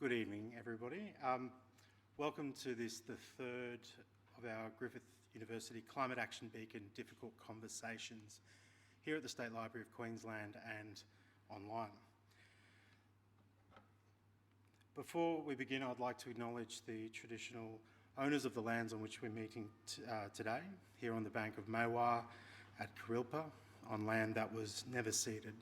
Good evening, everybody. Welcome to the third of our Griffith University Climate Action Beacon Difficult Conversations here at the State Library of Queensland and online. Before we begin, I'd like to acknowledge the traditional owners of the lands on which we're meeting today, here on the bank of Maiwar at Kurilpa, on land that was never ceded.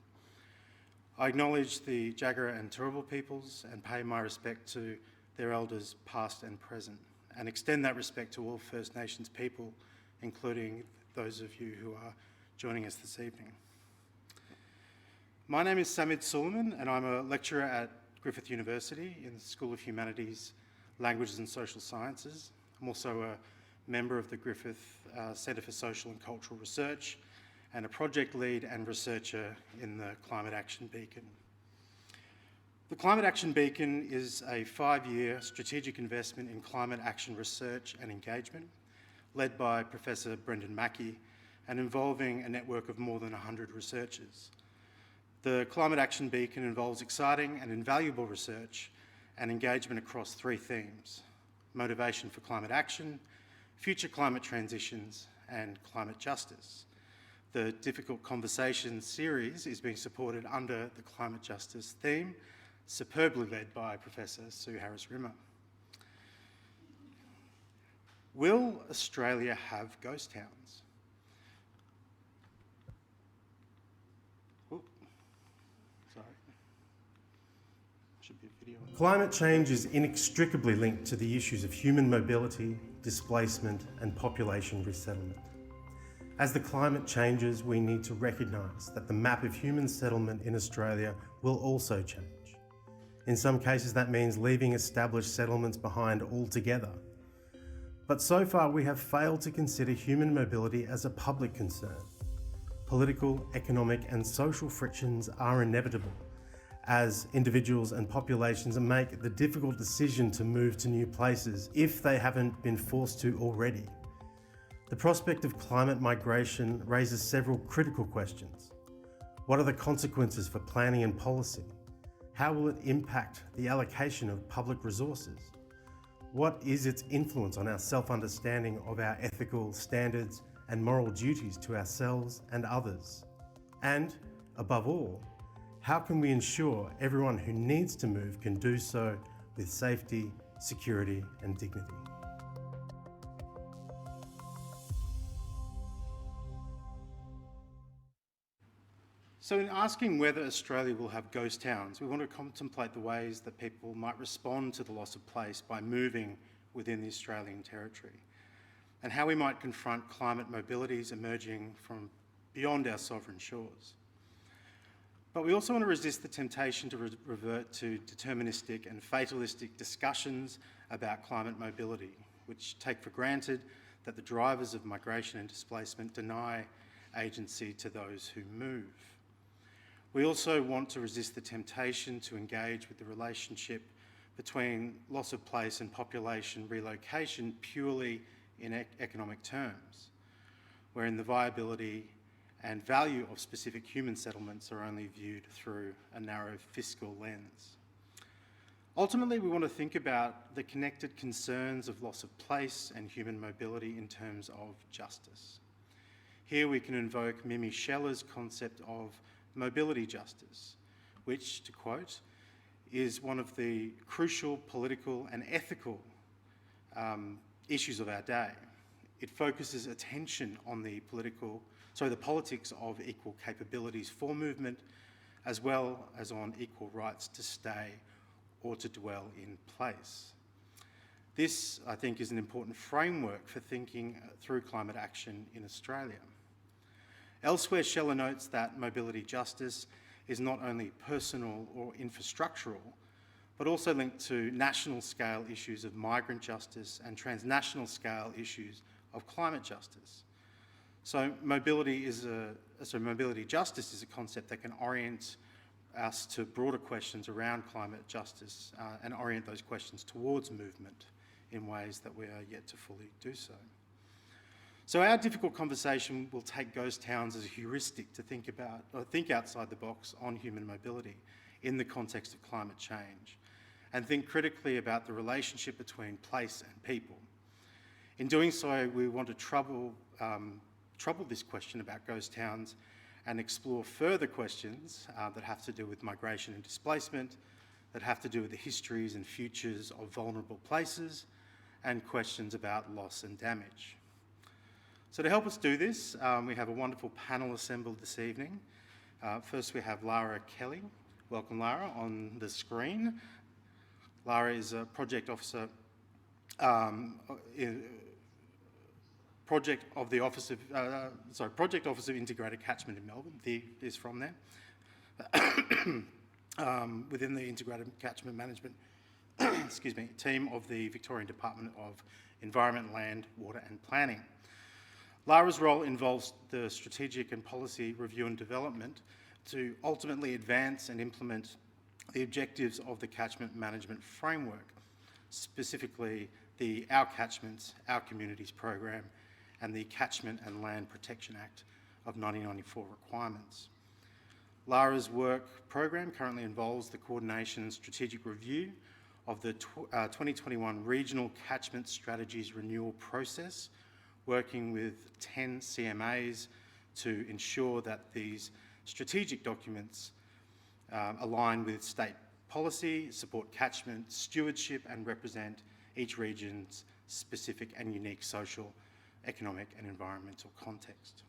I acknowledge the Jagera and Turrbal peoples and pay my respect to their elders past and present, and extend that respect to all First Nations people, including those of you who are joining us this evening. My name is Samid Suleiman, and I'm a lecturer at Griffith University in the School of Humanities, Languages and Social Sciences. I'm also a member of the Griffith Centre for Social and Cultural Research, and a project lead and researcher in the Climate Action Beacon. The Climate Action Beacon is a 5-year strategic investment in climate action research and engagement, led by Professor Brendan Mackey and involving a network of more than 100 researchers. The Climate Action Beacon involves exciting and invaluable research and engagement across 3 themes: motivation for climate action, future climate transitions, and climate justice. The Difficult Conversations series is being supported under the climate justice theme, superbly led by Professor Sue Harris-Rimmer. Will Australia have ghost towns? Ooh, sorry. Should be a video. Climate change is inextricably linked to the issues of human mobility, displacement, and population resettlement. As the climate changes, we need to recognise that the map of human settlement in Australia will also change. In some cases, that means leaving established settlements behind altogether. But so far, we have failed to consider human mobility as a public concern. Political, economic, and social frictions are inevitable as individuals and populations make the difficult decision to move to new places if they haven't been forced to already. The prospect of climate migration raises several critical questions. What are the consequences for planning and policy? How will it impact the allocation of public resources? What is its influence on our self-understanding of our ethical standards and moral duties to ourselves and others? And, above all, how can we ensure everyone who needs to move can do so with safety, security, and dignity? So in asking whether Australia will have ghost towns, we want to contemplate the ways that people might respond to the loss of place by moving within the Australian territory, and how we might confront climate mobilities emerging from beyond our sovereign shores. But we also want to resist the temptation to revert to deterministic and fatalistic discussions about climate mobility, which take for granted that the drivers of migration and displacement deny agency to those who move. We also want to resist the temptation to engage with the relationship between loss of place and population relocation purely in economic terms, wherein the viability and value of specific human settlements are only viewed through a narrow fiscal lens. Ultimately, we want to think about the connected concerns of loss of place and human mobility in terms of justice. Here we can invoke Mimi Scheller's concept of mobility justice, which, to quote, is one of the crucial political and ethical issues of our day. It focuses attention on the politics of equal capabilities for movement, as well as on equal rights to stay or to dwell in place. This, I think, is an important framework for thinking through climate action in Australia. Elsewhere, Scheller notes that mobility justice is not only personal or infrastructural, but also linked to national scale issues of migrant justice and transnational scale issues of climate justice. So mobility justice is a concept that can orient us to broader questions around climate justice and orient those questions towards movement in ways that we are yet to fully do so. So our difficult conversation will take ghost towns as a heuristic to think about, or think outside the box on human mobility in the context of climate change. and think critically about the relationship between place and people. In doing so, we want to trouble this question about ghost towns and explore further questions that have to do with migration and displacement, that have to do with the histories and futures of vulnerable places, and questions about loss and damage. So to help us do this, we have a wonderful panel assembled this evening. First we have Lara Kelly. Welcome, Lara, on the screen. Lara is a project officer Project Office of Integrated Catchment in Melbourne. The is from there. Within the Integrated Catchment Management team of the Victorian Department of Environment, Land, Water and Planning. Lara's role involves the strategic and policy review and development to ultimately advance and implement the objectives of the catchment management framework, specifically the Our Catchments, Our Communities program and the Catchment and Land Protection Act of 1994 requirements. Lara's work program currently involves the coordination and strategic review of the 2021 Regional Catchment Strategies Renewal process, working with 10 CMAs to ensure that these strategic documents align with state policy, support catchment stewardship and represent each region's specific and unique social, economic and environmental context.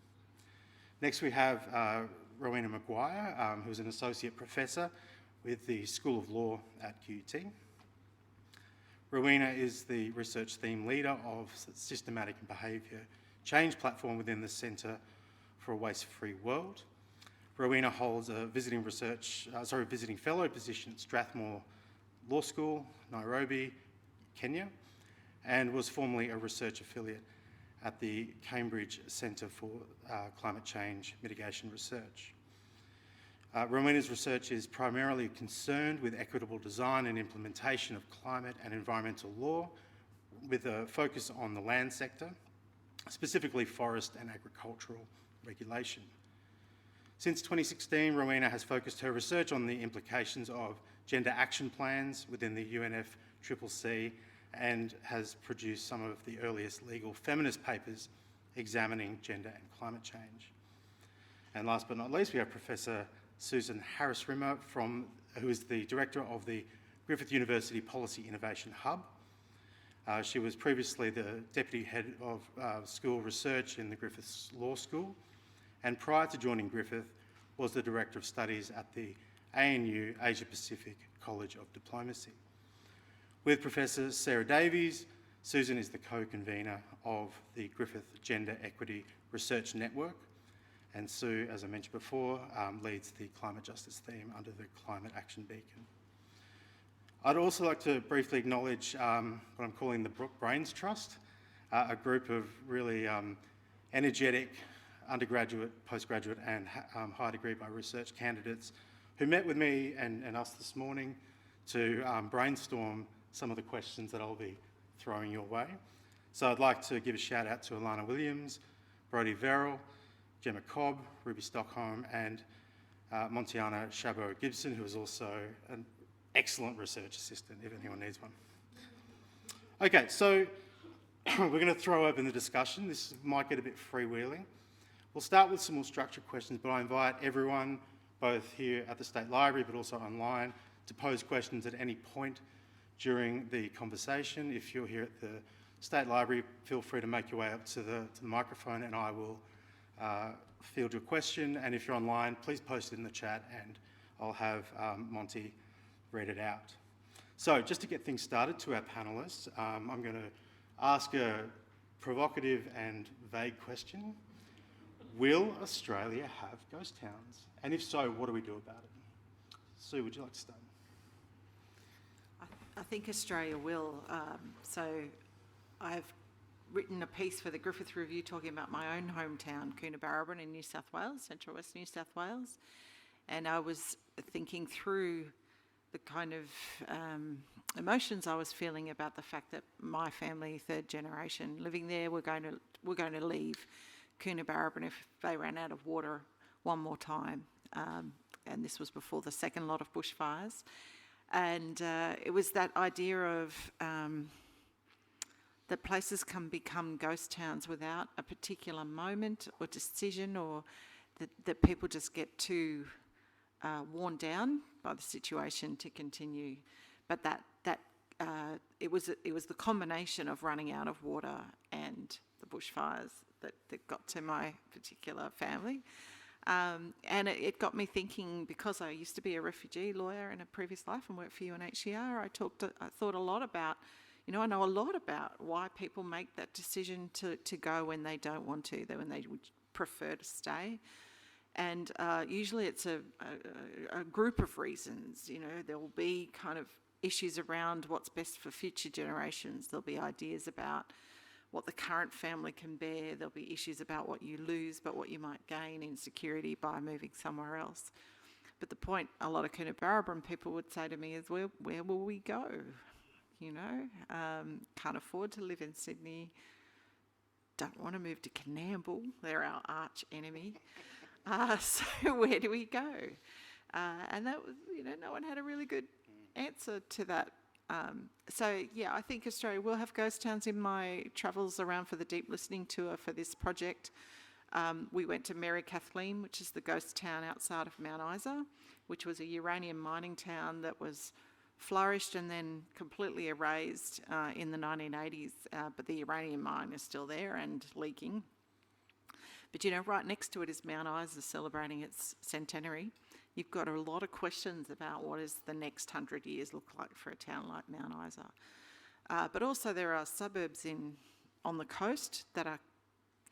Next we have Rowena Maguire, who's an Associate Professor with the School of Law at QUT. Rowena is the Research Theme Leader of Systematic and Behaviour Change Platform within the Centre for a Waste-Free World. Rowena holds a visiting fellow position at Strathmore Law School, Nairobi, Kenya, and was formerly a research affiliate at the Cambridge Centre for Climate Change Mitigation Research. Rowena's research is primarily concerned with equitable design and implementation of climate and environmental law, with a focus on the land sector, specifically forest and agricultural regulation. Since 2016, Rowena has focused her research on the implications of gender action plans within the UNFCCC and has produced some of the earliest legal feminist papers examining gender and climate change. And last but not least, we have Professor Susan Harris-Rimmer, who is the Director of the Griffith University Policy Innovation Hub. She was previously the Deputy Head of School Research in the Griffith Law School, and prior to joining Griffith, was the Director of Studies at the ANU Asia Pacific College of Diplomacy. With Professor Sarah Davies, Susan is the co-convener of the Griffith Gender Equity Research Network, and Sue, as I mentioned before, leads the climate justice theme under the Climate Action Beacon. I'd also like to briefly acknowledge what I'm calling the Brook Brains Trust, a group of really energetic undergraduate, postgraduate and high degree by research candidates who met with me and us this morning to brainstorm some of the questions that I'll be throwing your way. So I'd like to give a shout out to Alana Williams, Brodie Verrill, Gemma Cobb, Ruby Stockholm and Montiana Chabot-Gibson, who is also an excellent research assistant if anyone needs one. Okay, so we're going to throw open the discussion. This might get a bit freewheeling. We'll start with some more structured questions, but I invite everyone, both here at the State Library but also online, to pose questions at any point during the conversation. If you're here at the State Library, feel free to make your way up to the microphone and I will field your question. And if you're online, please post it in the chat and I'll have Monty read it out. So just to get things started to our panellists, I'm going to ask a provocative and vague question. Will Australia have ghost towns? And if so, what do we do about it? Sue, would you like to start? I think Australia will. So I've written a piece for the Griffith Review talking about my own hometown, Coonabarabran in New South Wales, Central West New South Wales. And I was thinking through the kind of emotions I was feeling about the fact that my family, third generation, living there, we're going to leave Coonabarabran if they ran out of water one more time. And this was before the second lot of bushfires. And it was that idea of that places can become ghost towns without a particular moment or decision, or that people just get too worn down by the situation to continue. But it was the combination of running out of water and the bushfires that got to my particular family. And it got me thinking, because I used to be a refugee lawyer in a previous life and worked for UNHCR, I thought a lot about, I know a lot about why people make that decision to go when they don't want to, when they would prefer to stay. And usually it's a group of reasons. There will be kind of issues around what's best for future generations. There'll be ideas about what the current family can bear. There'll be issues about what you lose, but what you might gain in security by moving somewhere else. But the point a lot of Coonabarabran people would say to me is, where will we go? Can't afford to live in Sydney. Don't want to move to Coonamble. They're our arch enemy. So where do we go? And that was, no one had a really good answer to that. I think Australia will have ghost towns. In my travels around for the Deep Listening Tour for this project, we went to Mary Kathleen, which is the ghost town outside of Mount Isa, which was a uranium mining town that was flourished and then completely erased in the 1980s, but the uranium mine is still there and leaking. But right next to it is Mount Isa celebrating its centenary. You've got a lot of questions about what does the next 100 years look like for a town like Mount Isa. But also there are suburbs on the coast that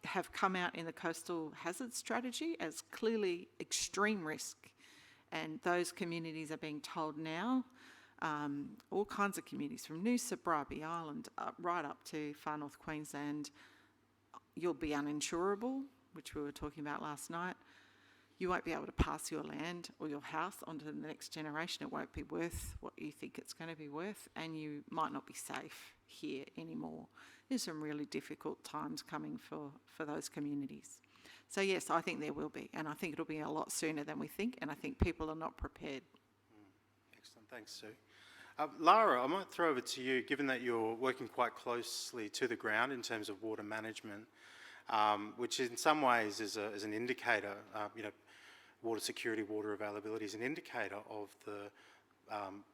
have come out in the coastal hazard strategy as clearly extreme risk. And those communities are being told now, all kinds of communities from Noosa, Bribie Island, right up to far north Queensland, you'll be uninsurable, which we were talking about last night. You won't be able to pass your land or your house onto the next generation. It won't be worth what you think it's going to be worth, and you might not be safe here anymore. There's some really difficult times coming for those communities. So yes, I think there will be, and I think it'll be a lot sooner than we think, and I think people are not prepared. Excellent, thanks, Sue. Lara, I might throw over to you, given that you're working quite closely to the ground in terms of water management, which in some ways is an indicator, water security, water availability is an indicator of the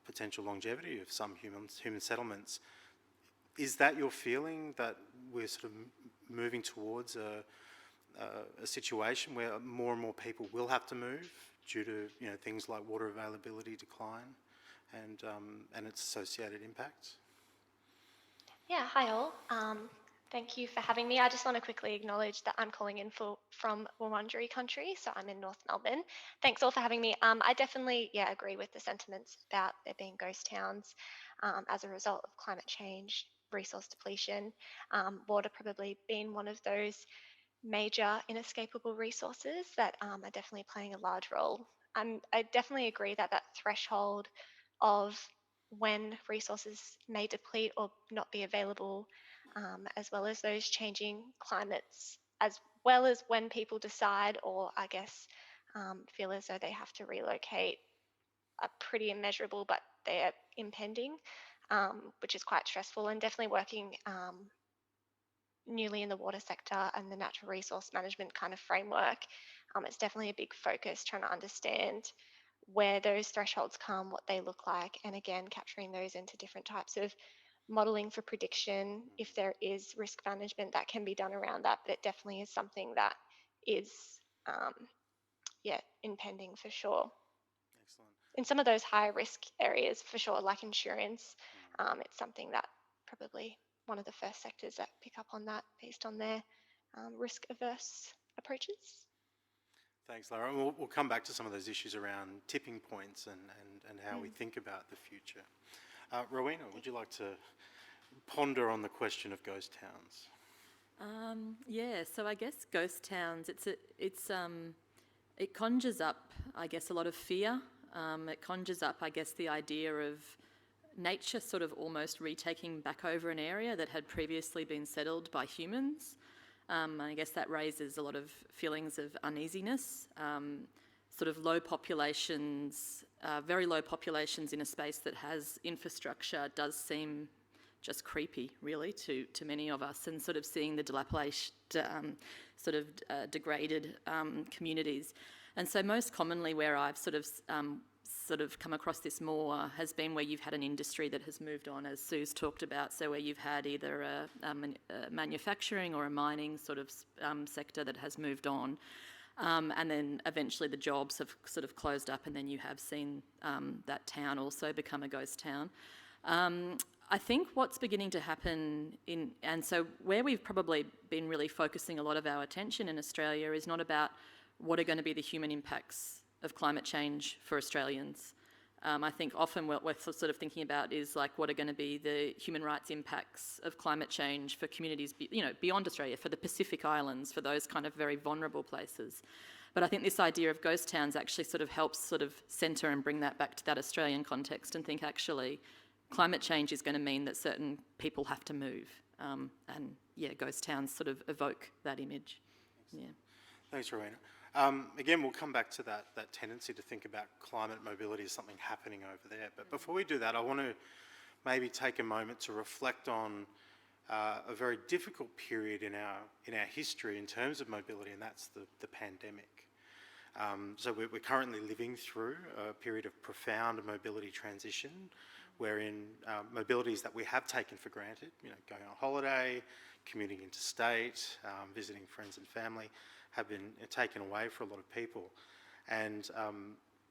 potential longevity of some human settlements. Is that your feeling, that we're sort of moving towards a situation where more and more people will have to move due to things like water availability decline and its associated impacts? Yeah, hi all. Thank you for having me. I just want to quickly acknowledge that I'm calling in from Wurundjeri country, so I'm in North Melbourne. Thanks all for having me. I definitely, agree with the sentiments about there being ghost towns as a result of climate change, resource depletion, water probably being one of those major inescapable resources that are definitely playing a large role. I definitely agree that threshold of when resources may deplete or not be available, as well as those changing climates, as well as when people decide or I guess feel as though they have to relocate, are pretty immeasurable, but they're impending, which is quite stressful. And definitely working newly in the water sector and the natural resource management kind of framework, it's definitely a big focus trying to understand where those thresholds come, what they look like, and again capturing those into different types of modelling for prediction. If there is risk management that can be done around that, but it definitely is something that is impending for sure. Excellent. In some of those higher risk areas for sure, like insurance, it's something that probably one of the first sectors that pick up on that based on their risk averse approaches. Thanks, Lara. And we'll come back to some of those issues around tipping points and how we think about the future. Rowena, would you like to ponder on the question of ghost towns? So I guess ghost towns, it conjures up, I guess, a lot of fear. It conjures up, I guess, the idea of nature sort of almost retaking back over an area that had previously been settled by humans. And I guess that raises a lot of feelings of uneasiness. sort of low populations, very low populations in a space that has infrastructure does seem just creepy, really, to many of us, and sort of seeing the dilapidated, degraded communities. And so most commonly where I've sort of come across this more has been where you've had an industry that has moved on, as Sue's talked about, so where you've had either a manufacturing or a mining sort of sector that has moved on. And then eventually the jobs have sort of closed up, and then you have seen that town also become a ghost town. I think what's beginning to happen and so where we've probably been really focusing a lot of our attention in Australia is not about what are going to be the human impacts of climate change for Australians. I think often what we're sort of thinking about is like what are going to be the human rights impacts of climate change for communities, beyond Australia, for the Pacific Islands, for those kind of very vulnerable places. But I think this idea of ghost towns actually sort of helps sort of centre and bring that back to that Australian context and think actually climate change is going to mean that certain people have to move. Ghost towns sort of evoke that image. Yeah. Thanks, Rowena. Again, we'll come back to that tendency to think about climate mobility as something happening over there. But before we do that, I want to maybe take a moment to reflect on a very difficult period in our history in terms of mobility, and that's the pandemic. So we're currently living through a period of profound mobility transition, wherein mobilities that we have taken for granted, going on holiday, commuting interstate, visiting friends and family, have been taken away for a lot of people. And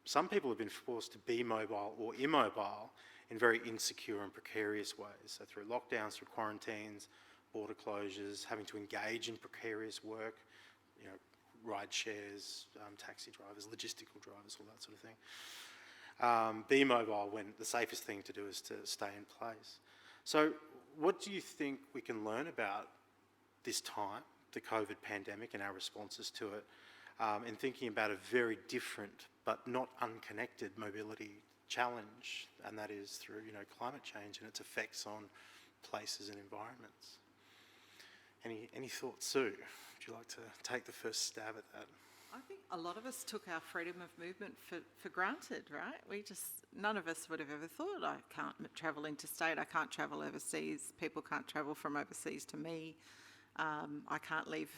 some people have been forced to be mobile or immobile in very insecure and precarious ways. So through lockdowns, through quarantines, border closures, having to engage in precarious work, ride shares, taxi drivers, logistical drivers, all that sort of thing. Be mobile when the safest thing to do is to stay in place. So what do you think we can learn about this time, the COVID pandemic, and our responses to it, in thinking about a very different but not unconnected mobility challenge, and that is through climate change and its effects on places and environments? Any thoughts, Sue? Would you like to take the first stab at that? I think a lot of us took our freedom of movement for granted, right? None of us would have ever thought, I can't travel interstate, I can't travel overseas, people can't travel from overseas to me, I can't leave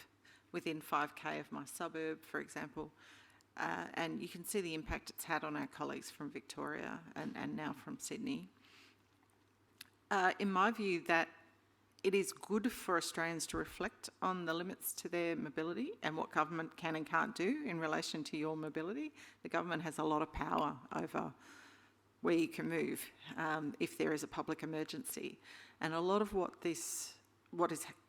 within 5k of my suburb, for example. And you can see the impact it's had on our colleagues from Victoria and now from Sydney. In my view, that it is good for Australians to reflect on the limits to their mobility and what government can and can't do in relation to your mobility. The government has a lot of power over where you can move if there is a public emergency. And a lot of what is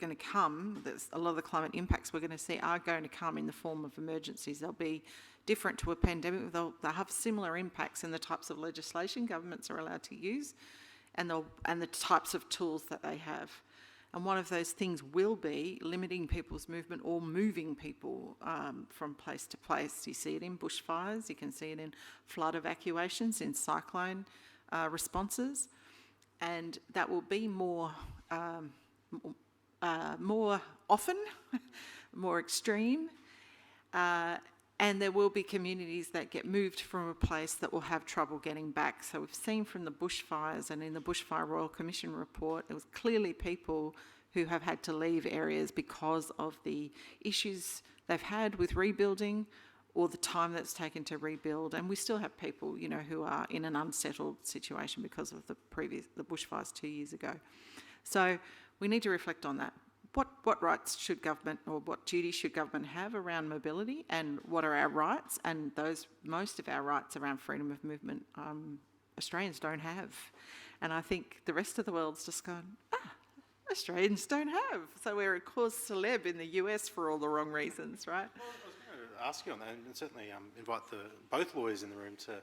going to come, a lot of the climate impacts we're going to see are going to come in the form of emergencies. They'll be different to a pandemic. They'll have similar impacts in the types of legislation governments are allowed to use and the types of tools that they have. And one of those things will be limiting people's movement or moving people from place to place. You see it in bushfires, you can see it in flood evacuations, in cyclone responses, and that will be more often, more extreme, and there will be communities that get moved from a place that will have trouble getting back. So we've seen from the bushfires and in the Bushfire Royal Commission report, there was clearly people who have had to leave areas because of the issues they've had with rebuilding or the time that's taken to rebuild. And we still have people, who are in an unsettled situation because of the bushfires 2 years ago. So we need to reflect on that. What rights should government, or what duties should government have around mobility, and what are our rights? And most of our rights around freedom of movement, Australians don't have. And I think the rest of the world's just gone, Australians don't have. So we're a cause celeb in the US for all the wrong reasons, right? Well, I was going to ask you on that, and certainly invite both lawyers in the room to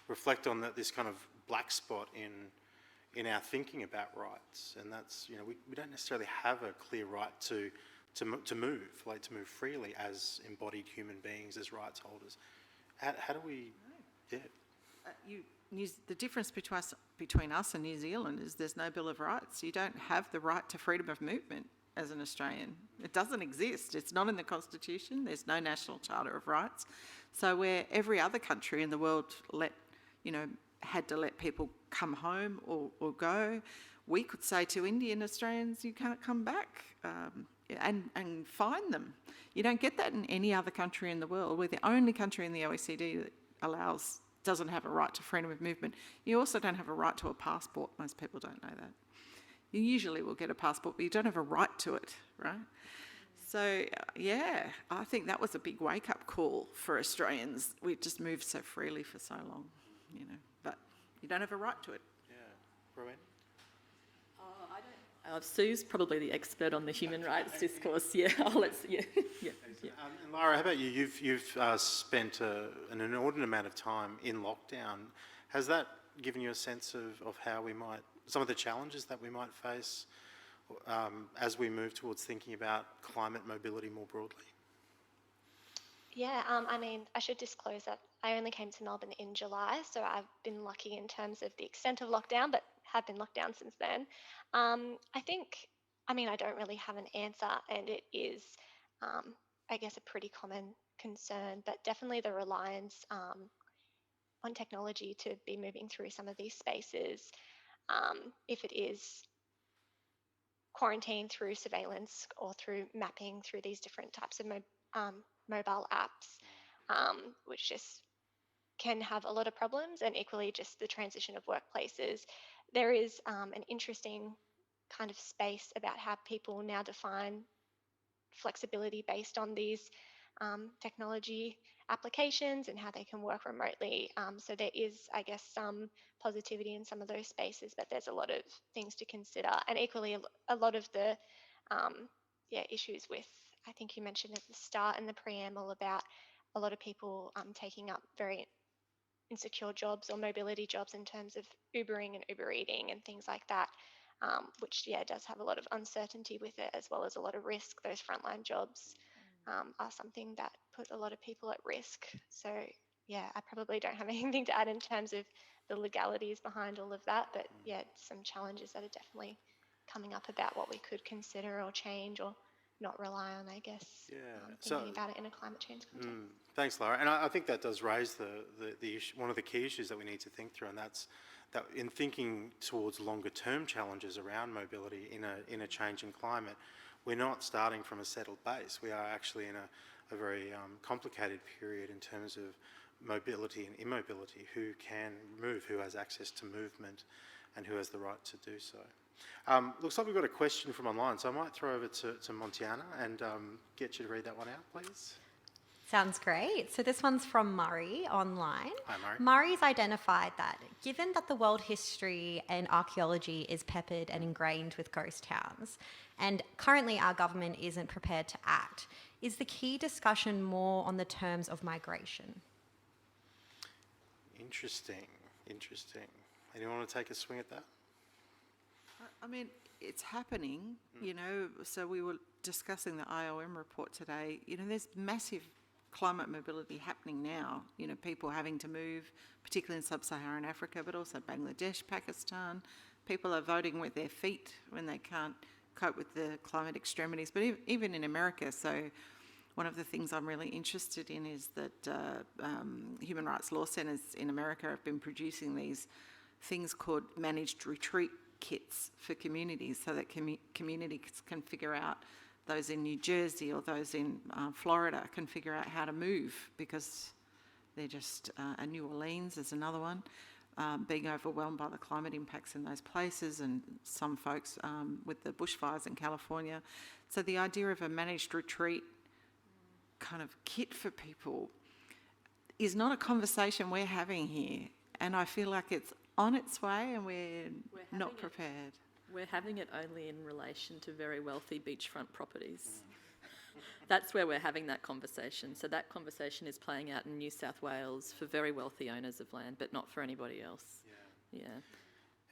reflect on this kind of black spot in our thinking about rights, and that's we don't necessarily have a clear right to move freely as embodied human beings, as rights holders. How do we? Yeah. The difference between us and New Zealand is there's no Bill of Rights. You don't have the right to freedom of movement as an Australian. It doesn't exist. It's not in the Constitution. There's no National Charter of Rights. So where every other country in the world had to let people come home or go, we could say to Indian Australians, you can't come back, and fine them. You don't get that in any other country in the world. We're the only country in the OECD that doesn't have a right to freedom of movement. You also don't have a right to a passport. Most people don't know that. You usually will get a passport, but you don't have a right to it, right? So, I think that was a big wake-up call for Australians. We've just moved so freely for so long, but you don't have a right to it. Yeah. Rowan? Sue's probably the expert on the human rights discourse. Yeah, I'll let Sue. Yeah. And Lara, how about you? You've spent an inordinate amount of time in lockdown. Has that given you a sense of how some of the challenges that we might face as we move towards thinking about climate mobility more broadly? Yeah, I should disclose that I only came to Melbourne in July, so I've been lucky in terms of the extent of lockdown, but have been locked down since then. I don't really have an answer, and it is, I guess, a pretty common concern, but definitely the reliance on technology to be moving through some of these spaces, if it is quarantine through surveillance or through mapping through these different types of mobile apps, which just can have a lot of problems, and equally just the transition of workplaces. There is an interesting kind of space about how people now define flexibility based on these technology applications and how they can work remotely. So there is, I guess, some positivity in some of those spaces, but there's a lot of things to consider. And equally, a lot of the issues with, I think you mentioned at the start in the preamble about a lot of people taking up very insecure jobs or mobility jobs in terms of Ubering and Uber eating and things like that, which does have a lot of uncertainty with it, as well as a lot of risk. Those frontline jobs are something that put a lot of people at risk. So I probably don't have anything to add in terms of the legalities behind all of that, but some challenges that are definitely coming up about what we could consider or change or not rely on, I guess, thinking about it in a climate change context. Thanks, Lara. And I think that does raise the issue, one of the key issues that we need to think through, and that's that in thinking towards longer term challenges around mobility in a changing climate, we're not starting from a settled base. We are actually in a very complicated period in terms of mobility and immobility, who can move, who has access to movement, and who has the right to do so. Looks like we've got a question from online, so I might throw over to Montiana and get you to read that one out, please. Sounds great. So this one's from Murray online. Hi, Murray. Murray's identified that given that the world history and archaeology is peppered and ingrained with ghost towns, and currently our government isn't prepared to act, is the key discussion more on the terms of migration? Interesting. Anyone want to take a swing at that? It's happening, so we were discussing the IOM report today. There's massive climate mobility happening now, people having to move, particularly in sub-Saharan Africa, but also Bangladesh, Pakistan. People are voting with their feet when they can't cope with the climate extremities, but even in America. So one of the things I'm really interested in is that human rights law centres in America have been producing these things called managed retreat kits for communities, so that communities can figure out, those in New Jersey or those in Florida can figure out how to move, because they're just, New Orleans is another one, being overwhelmed by the climate impacts in those places, and some folks with the bushfires in California. So the idea of a managed retreat kind of kit for people is not a conversation we're having here, and I feel like it's on its way and we're not prepared. We're having it only in relation to very wealthy beachfront properties. That's where we're having that conversation. So that conversation is playing out in New South Wales for very wealthy owners of land, but not for anybody else. Yeah.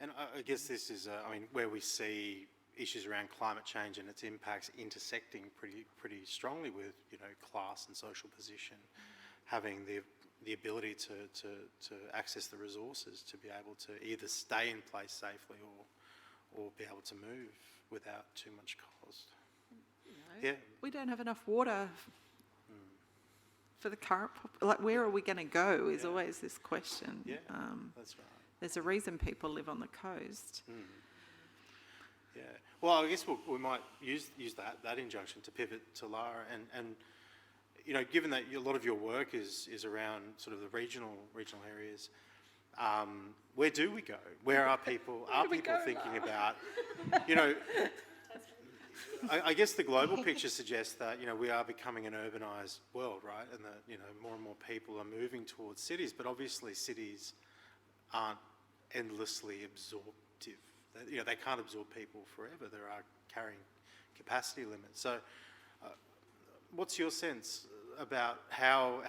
And I guess this is, where we see issues around climate change and its impacts intersecting pretty strongly with, class and social position, having the ability to access the resources to be able to either stay in place safely or be able to move without too much cost. Yeah. We don't have enough water for the current, where are we going to go is always this question. Yeah, that's right. There's a reason people live on the coast. Yeah. Well, I guess we might use that injunction to pivot to Lara, and you know, given that a lot of your work is around sort of the regional areas, where do we go? Where are people? Are people thinking about, you know? I guess the global picture suggests that, you know, we are becoming an urbanised world, right? And that, you know, more and more people are moving towards cities, but obviously cities aren't endlessly absorptive. You know, they can't absorb people forever. There are carrying capacity limits. So what's your sense about how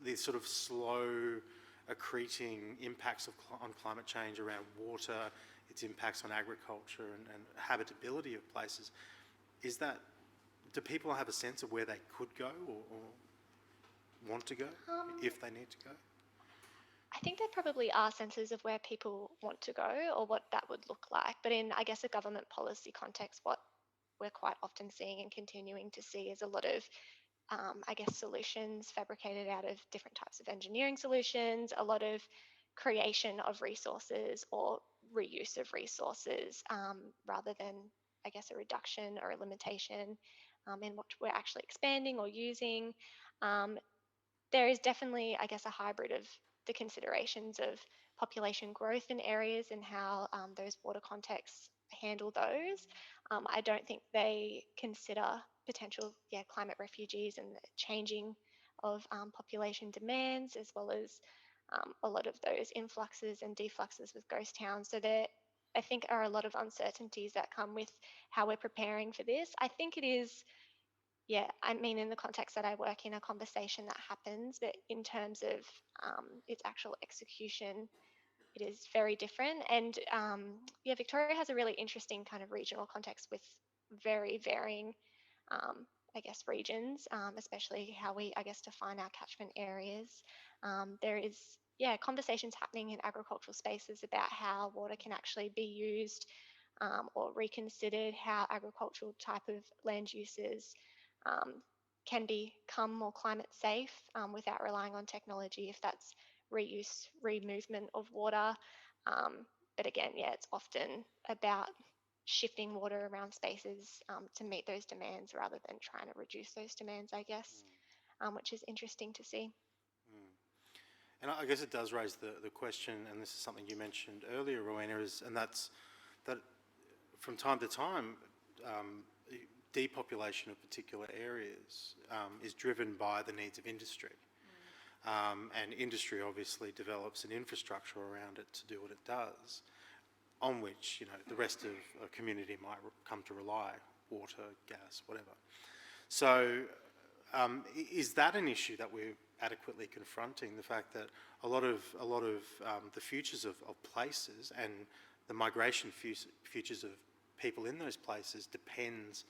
these sort of slow accreting impacts on climate change around water, its impacts on agriculture and habitability of places? Do people have a sense of where they could go or want to go if they need to go? I think there probably are senses of where people want to go or what that would look like. But in, I guess, a government policy context, what we're quite often seeing and continuing to see is a lot of, I guess, solutions fabricated out of different types of engineering solutions, a lot of creation of resources or reuse of resources rather than, I guess, a reduction or a limitation in what we're actually expanding or using. There is definitely, I guess, a hybrid of the considerations of population growth in areas and how those water contexts handle those. I don't think they consider potential climate refugees and the changing of population demands, as well as a lot of those influxes and defluxes with ghost towns. So there, I think, are a lot of uncertainties that come with how we're preparing for this. I think it is, I mean, in the context that I work in, a conversation that happens, but in terms of its actual execution, it is very different. And Victoria has a really interesting kind of regional context with very varying, I guess, regions, especially how we, I guess, define our catchment areas. There is, conversations happening in agricultural spaces about how water can actually be used or reconsidered, how agricultural type of land uses can become more climate safe without relying on technology, if that's reuse, removement of water. But again, it's often about shifting water around spaces to meet those demands rather than trying to reduce those demands, I guess, which is interesting to see. And I guess it does raise the question, and this is something you mentioned earlier, Rowena, that's that from time to time, depopulation of particular areas is driven by the needs of industry. And industry obviously develops an infrastructure around it to do what it does, on which, you know, the rest of a community might come to rely: water, gas, whatever. So is that an issue that we're adequately confronting, the fact that a lot of the futures of places and the migration futures of people in those places depends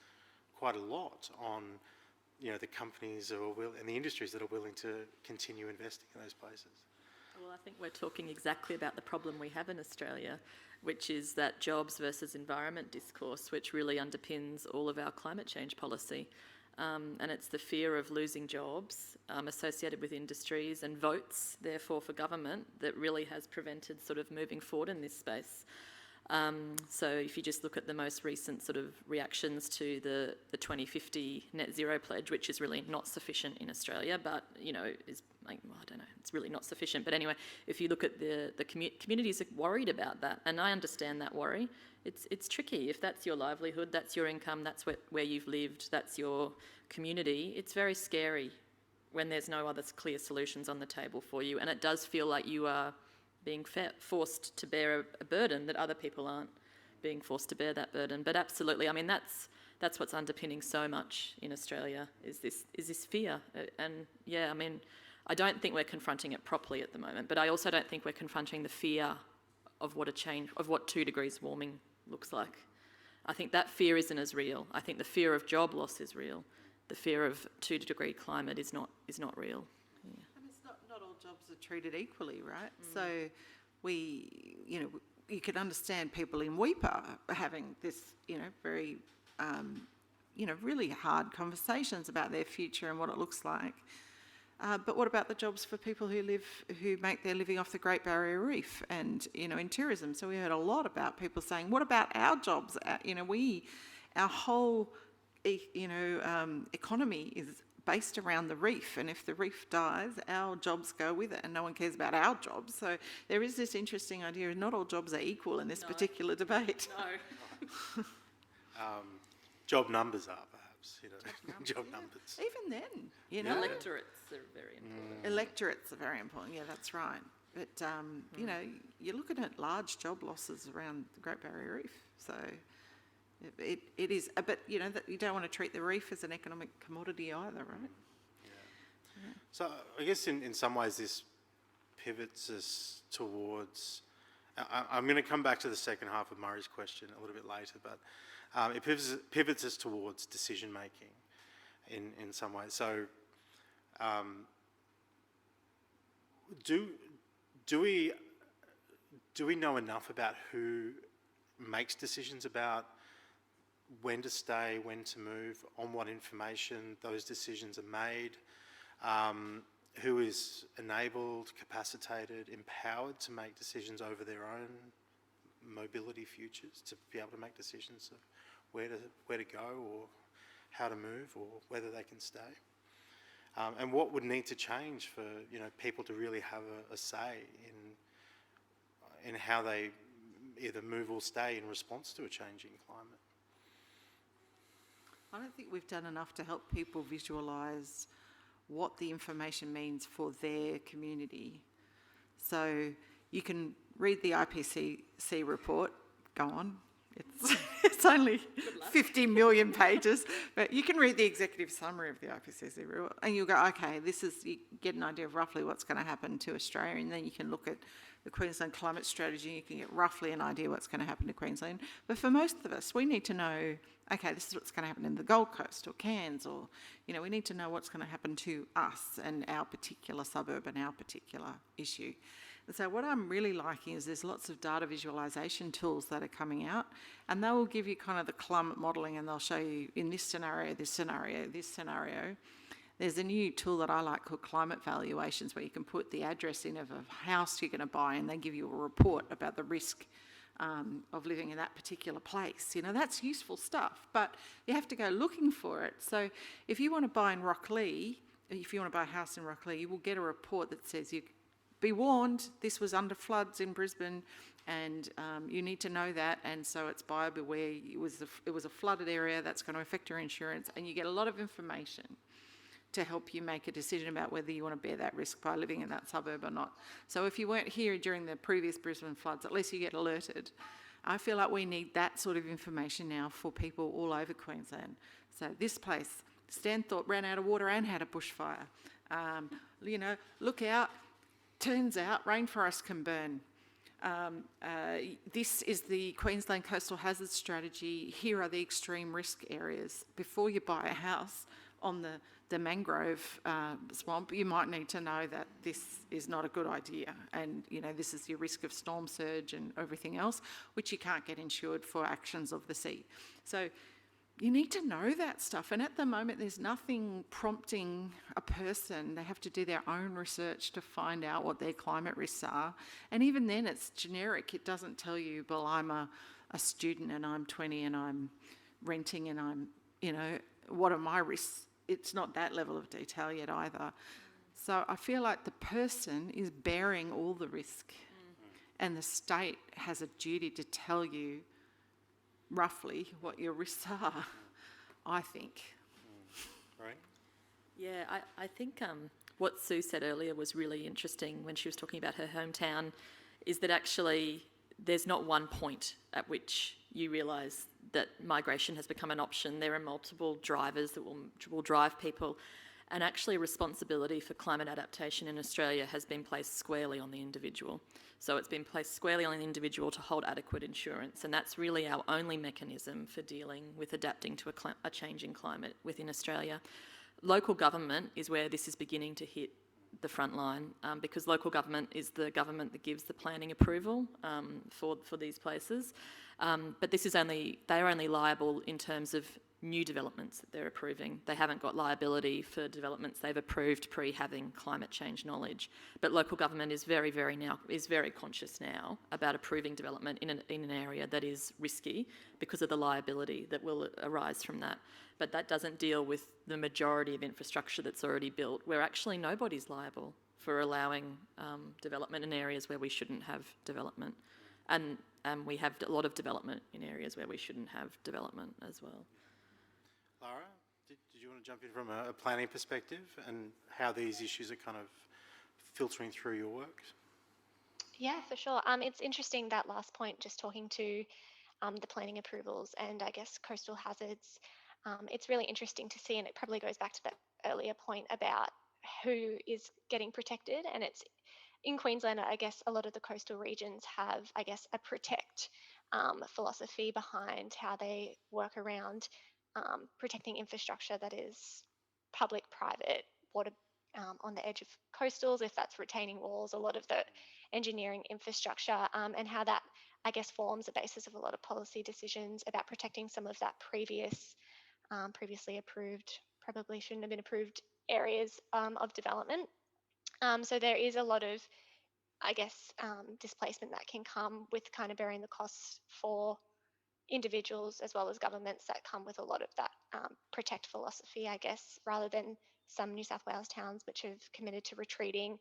quite a lot on, you know, the companies and the industries that are willing to continue investing in those places? Well, I think we're talking exactly about the problem we have in Australia, which is that jobs versus environment discourse, which really underpins all of our climate change policy. And it's the fear of losing jobs associated with industries and votes, therefore, for government that really has prevented sort of moving forward in this space. So if you just look at the most recent sort of reactions to the 2050 net zero pledge, which is really not sufficient in Australia, but, you know, is like, well, I don't know, it's really not sufficient. But anyway, if you look at the communities are worried about that, and I understand that worry. It's tricky. If that's your livelihood, that's your income, that's where you've lived, that's your community, it's very scary when there's no other clear solutions on the table for you. And it does feel like you are being forced to bear a burden that other people aren't being forced to bear that burden. But absolutely, I mean, that's what's underpinning so much in Australia is this fear. And yeah, I mean, I don't think we're confronting it properly at the moment, but I also don't think we're confronting the fear of what 2 degrees warming looks like. I think that fear isn't as real. I think the fear of job loss is real. The fear of 2 degree climate is not real. Yeah. And it's not all jobs are treated equally, right? So you could understand people in Weipa having this, very, really hard conversations about their future and what it looks like. But what about the jobs for people who make their living off the Great Barrier Reef and, in tourism? So we heard a lot about people saying, what about our jobs? Our whole, economy is based around the reef, and if the reef dies, our jobs go with it, and no one cares about our jobs. So there is this interesting idea, not all jobs are equal in this particular debate. No. Job numbers are perhaps, job numbers. Even then, Electorates are very important. Electorates are very important, yeah, that's right. But, you're looking at large job losses around the Great Barrier Reef. So it is, but, that you don't want to treat the reef as an economic commodity either, right? Yeah. So I guess in some ways this pivots us towards, I'm going to come back to the second half of Murray's question a little bit later, but it pivots us towards decision making in some ways. So do we know enough about who makes decisions about when to stay, when to move, on what information those decisions are made, who is enabled, capacitated, empowered to make decisions over their own mobility futures, to be able to make decisions of where to go or how to move or whether they can stay, and what would need to change for people to really have a say in how they either move or stay in response to a changing climate. I don't think we've done enough to help people visualise what the information means for their community. So you can read the IPCC report, go on, it's only 50 million pages, but you can read the executive summary of the IPCC report and you'll go, okay, you get an idea of roughly what's going to happen to Australia, and then you can look at the Queensland climate strategy, you can get roughly an idea what's going to happen to Queensland. But for most of us, we need to know, okay, this is what's going to happen in the Gold Coast or Cairns, or, we need to know what's going to happen to us and our particular suburb and our particular issue. And so what I'm really liking is there's lots of data visualisation tools that are coming out, and they will give you kind of the climate modelling, and they'll show you in this scenario, this scenario, this scenario. There's a new tool that I like called climate valuations, where you can put the address in of a house you're going to buy, and they give you a report about the risk of living in that particular place. That's useful stuff, but you have to go looking for it. So if you want to buy in Rocklea, if you want to buy a house in Rocklea, you will get a report that says, be warned, this was under floods in Brisbane, and you need to know that, and so it's buyer beware. It was a flooded area, that's going to affect your insurance, and you get a lot of information to help you make a decision about whether you want to bear that risk by living in that suburb or not. So if you weren't here during the previous Brisbane floods, at least you get alerted. I feel like we need that sort of information now for people all over Queensland. So this place, Stanthorpe ran out of water and had a bushfire. Look out, turns out rainforests can burn. This is the Queensland Coastal Hazard Strategy. Here are the extreme risk areas. Before you buy a house on the mangrove swamp, you might need to know that this is not a good idea, and this is your risk of storm surge and everything else, which you can't get insured for actions of the sea. So you need to know that stuff, and at the moment there's nothing prompting a person. They have to do their own research to find out what their climate risks are, and even then it's generic. It doesn't tell you, well, I'm a student and I'm 20 and I'm renting and I'm, what are my risks? It's not that level of detail yet either. So I feel like the person is bearing all the risk, and the state has a duty to tell you roughly what your risks are, I think. Right? Yeah, I think what Sue said earlier was really interesting when she was talking about her hometown, is that actually there's not one point at which you realise that migration has become an option. There are multiple drivers that will drive people, and actually responsibility for climate adaptation in Australia has been placed squarely on the individual. So it's been placed squarely on the individual to hold adequate insurance, and that's really our only mechanism for dealing with adapting to a changing climate within Australia. Local government is where this is beginning to hit the front line, because local government is the government that gives the planning approval for these places. But this is they're only liable in terms of new developments that they're approving. They haven't got liability for developments they've approved pre-having climate change knowledge. But local government is very conscious now about approving development in an area that is risky because of the liability that will arise from that. But that doesn't deal with the majority of infrastructure that's already built, where actually nobody's liable for allowing development in areas where we shouldn't have development. And we have a lot of development in areas where we shouldn't have development as well. Lara, did you want to jump in from a planning perspective and how these issues are kind of filtering through your work? Yeah, for sure. It's interesting that last point, just talking to the planning approvals and I guess coastal hazards. It's really interesting to see, and it probably goes back to that earlier point about who is getting protected. And it's in Queensland, I guess a lot of the coastal regions have, I guess, a protect philosophy behind how they work around protecting infrastructure that is public, private, water on the edge of coastals, if that's retaining walls, a lot of the engineering infrastructure, and how that, I guess, forms the basis of a lot of policy decisions about protecting some of that previously approved, probably shouldn't have been approved areas of development. So there is a lot of, I guess, displacement that can come with kind of bearing the costs for individuals as well as governments that come with a lot of that protect philosophy, I guess, rather than some New South Wales towns which have committed to retreating,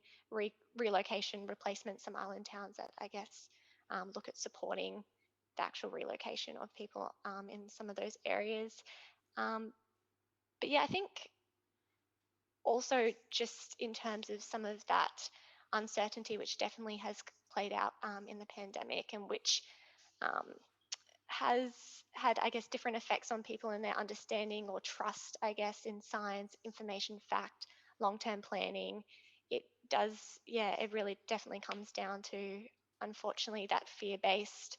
relocation, replacement, some island towns that, I guess, look at supporting the actual relocation of people in some of those areas. But yeah, I think also just in terms of some of that uncertainty, which definitely has played out in the pandemic and which has had, I guess, different effects on people and their understanding or trust, I guess, in science, information, fact, long-term planning. It does, yeah, it really definitely comes down to, unfortunately, that fear-based,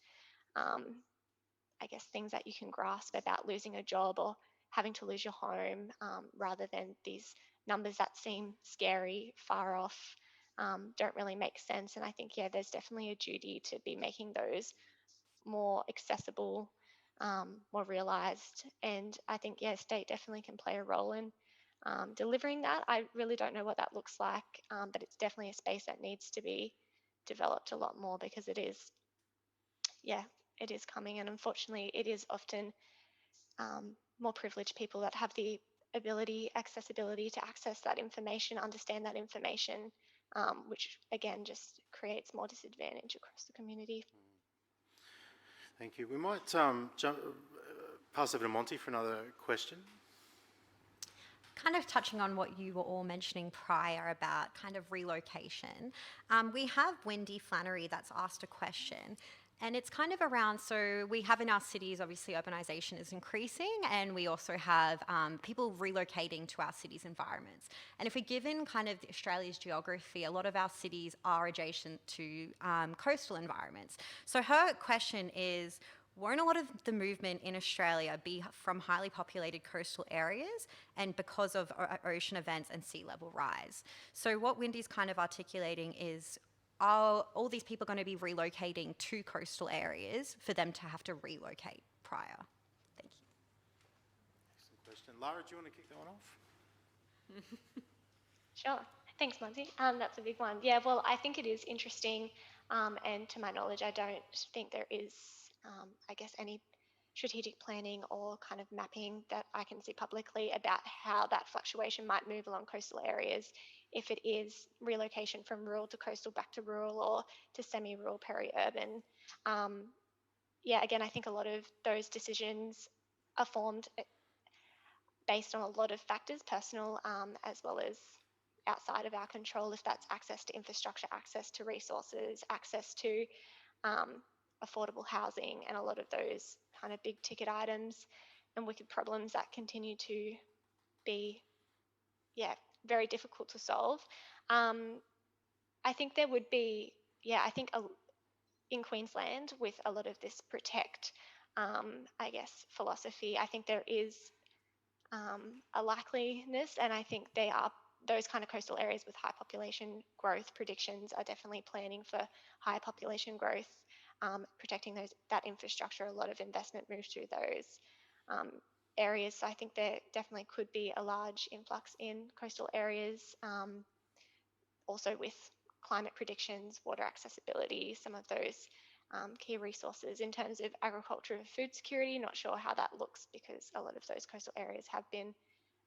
I guess, things that you can grasp about losing a job or having to lose your home, rather than these numbers that seem scary, far off, don't really make sense. And I think, yeah, there's definitely a duty to be making those more accessible, more realised. And I think, yeah, state definitely can play a role in delivering that. I really don't know what that looks like, but it's definitely a space that needs to be developed a lot more because it is, yeah, it is coming. And unfortunately, it is often more privileged people that have the ability, accessibility to access that information, understand that information, which again just creates more disadvantage across the community. Thank you. We might pass over to Monty for another question. Kind of touching on what you were all mentioning prior about kind of relocation. We have Wendy Flannery that's asked a question. And it's kind of around, so we have in our cities, obviously urbanisation is increasing, and we also have people relocating to our cities' environments. And if we're given kind of Australia's geography, a lot of our cities are adjacent to coastal environments. So her question is, won't a lot of the movement in Australia be from highly populated coastal areas and because of ocean events and sea level rise? So what Wendy's kind of articulating is, are all these people going to be relocating to coastal areas for them to have to relocate prior? Thank you. Excellent question. Lara, do you want to kick that one off? Sure. Thanks, Monty. That's a big one. Yeah, well, I think it is interesting, and to my knowledge, I don't think there is, I guess, any strategic planning or kind of mapping that I can see publicly about how that fluctuation might move along coastal areas, if it is relocation from rural to coastal back to rural or to semi-rural, peri-urban. Yeah, again, I think a lot of those decisions are formed based on a lot of factors, personal as well as outside of our control, if that's access to infrastructure, access to resources, access to affordable housing, and a lot of those kind of big ticket items and wicked problems that continue to be, yeah, very difficult to solve. I think there would be, yeah, I think in Queensland with a lot of this protect, I guess, philosophy, I think there is a likeliness, and I think they are, those kind of coastal areas with high population growth predictions are definitely planning for high population growth, protecting that infrastructure. A lot of investment moves through those. areas. So I think there definitely could be a large influx in coastal areas, also with climate predictions, water accessibility, some of those key resources. In terms of agriculture and food security, not sure how that looks, because a lot of those coastal areas have been,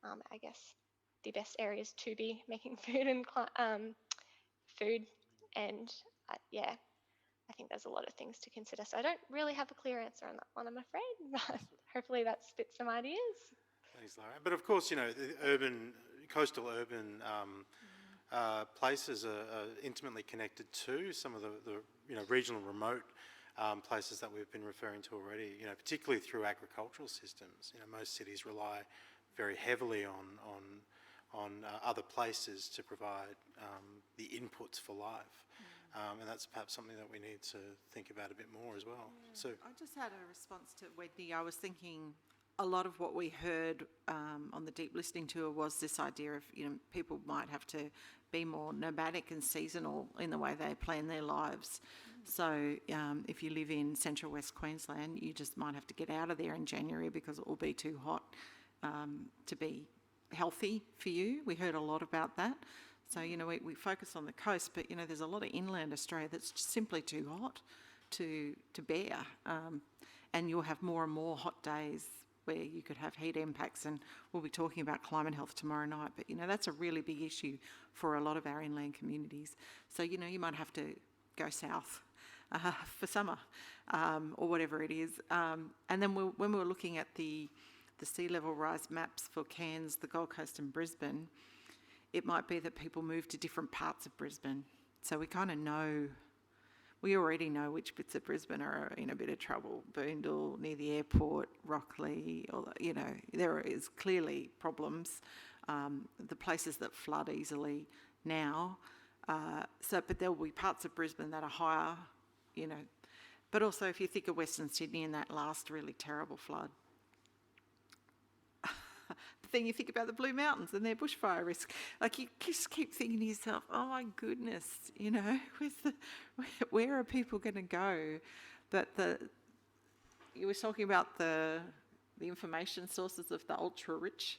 I guess, the best areas to be making food and food. And yeah, I think there's a lot of things to consider. So I don't really have a clear answer on that one, I'm afraid, but hopefully that spits some ideas. Thanks, Lara. But of course, the coastal urban places are intimately connected to some of the regional remote places that we've been referring to already. Particularly through agricultural systems. Most cities rely very heavily on other places to provide the inputs for life. And that's perhaps something that we need to think about a bit more as well. Yeah. So I just had a response to Wendy. I was thinking a lot of what we heard on the deep listening tour was this idea of, people might have to be more nomadic and seasonal in the way they plan their lives. So if you live in central West Queensland, you just might have to get out of there in January because it will be too hot to be healthy for you. We heard a lot about that. So, we focus on the coast, but, there's a lot of inland Australia that's just simply too hot to bear. And you'll have more and more hot days where you could have heat impacts, and we'll be talking about climate health tomorrow night. But, that's a really big issue for a lot of our inland communities. So, you might have to go south for summer or whatever it is. And then when we were looking at the sea level rise maps for Cairns, the Gold Coast and Brisbane, it might be that people move to different parts of Brisbane. So we kind of know, we already know which bits of Brisbane are in a bit of trouble. Boondall, near the airport, Rockley, there is clearly problems. The places that flood easily now. But there will be parts of Brisbane that are higher, But also if you think of Western Sydney and that last really terrible flood, then you think about the Blue Mountains and their bushfire risk. Like, you just keep thinking to yourself, oh my goodness, where are people going to go? But you were talking about the information sources of the ultra-rich.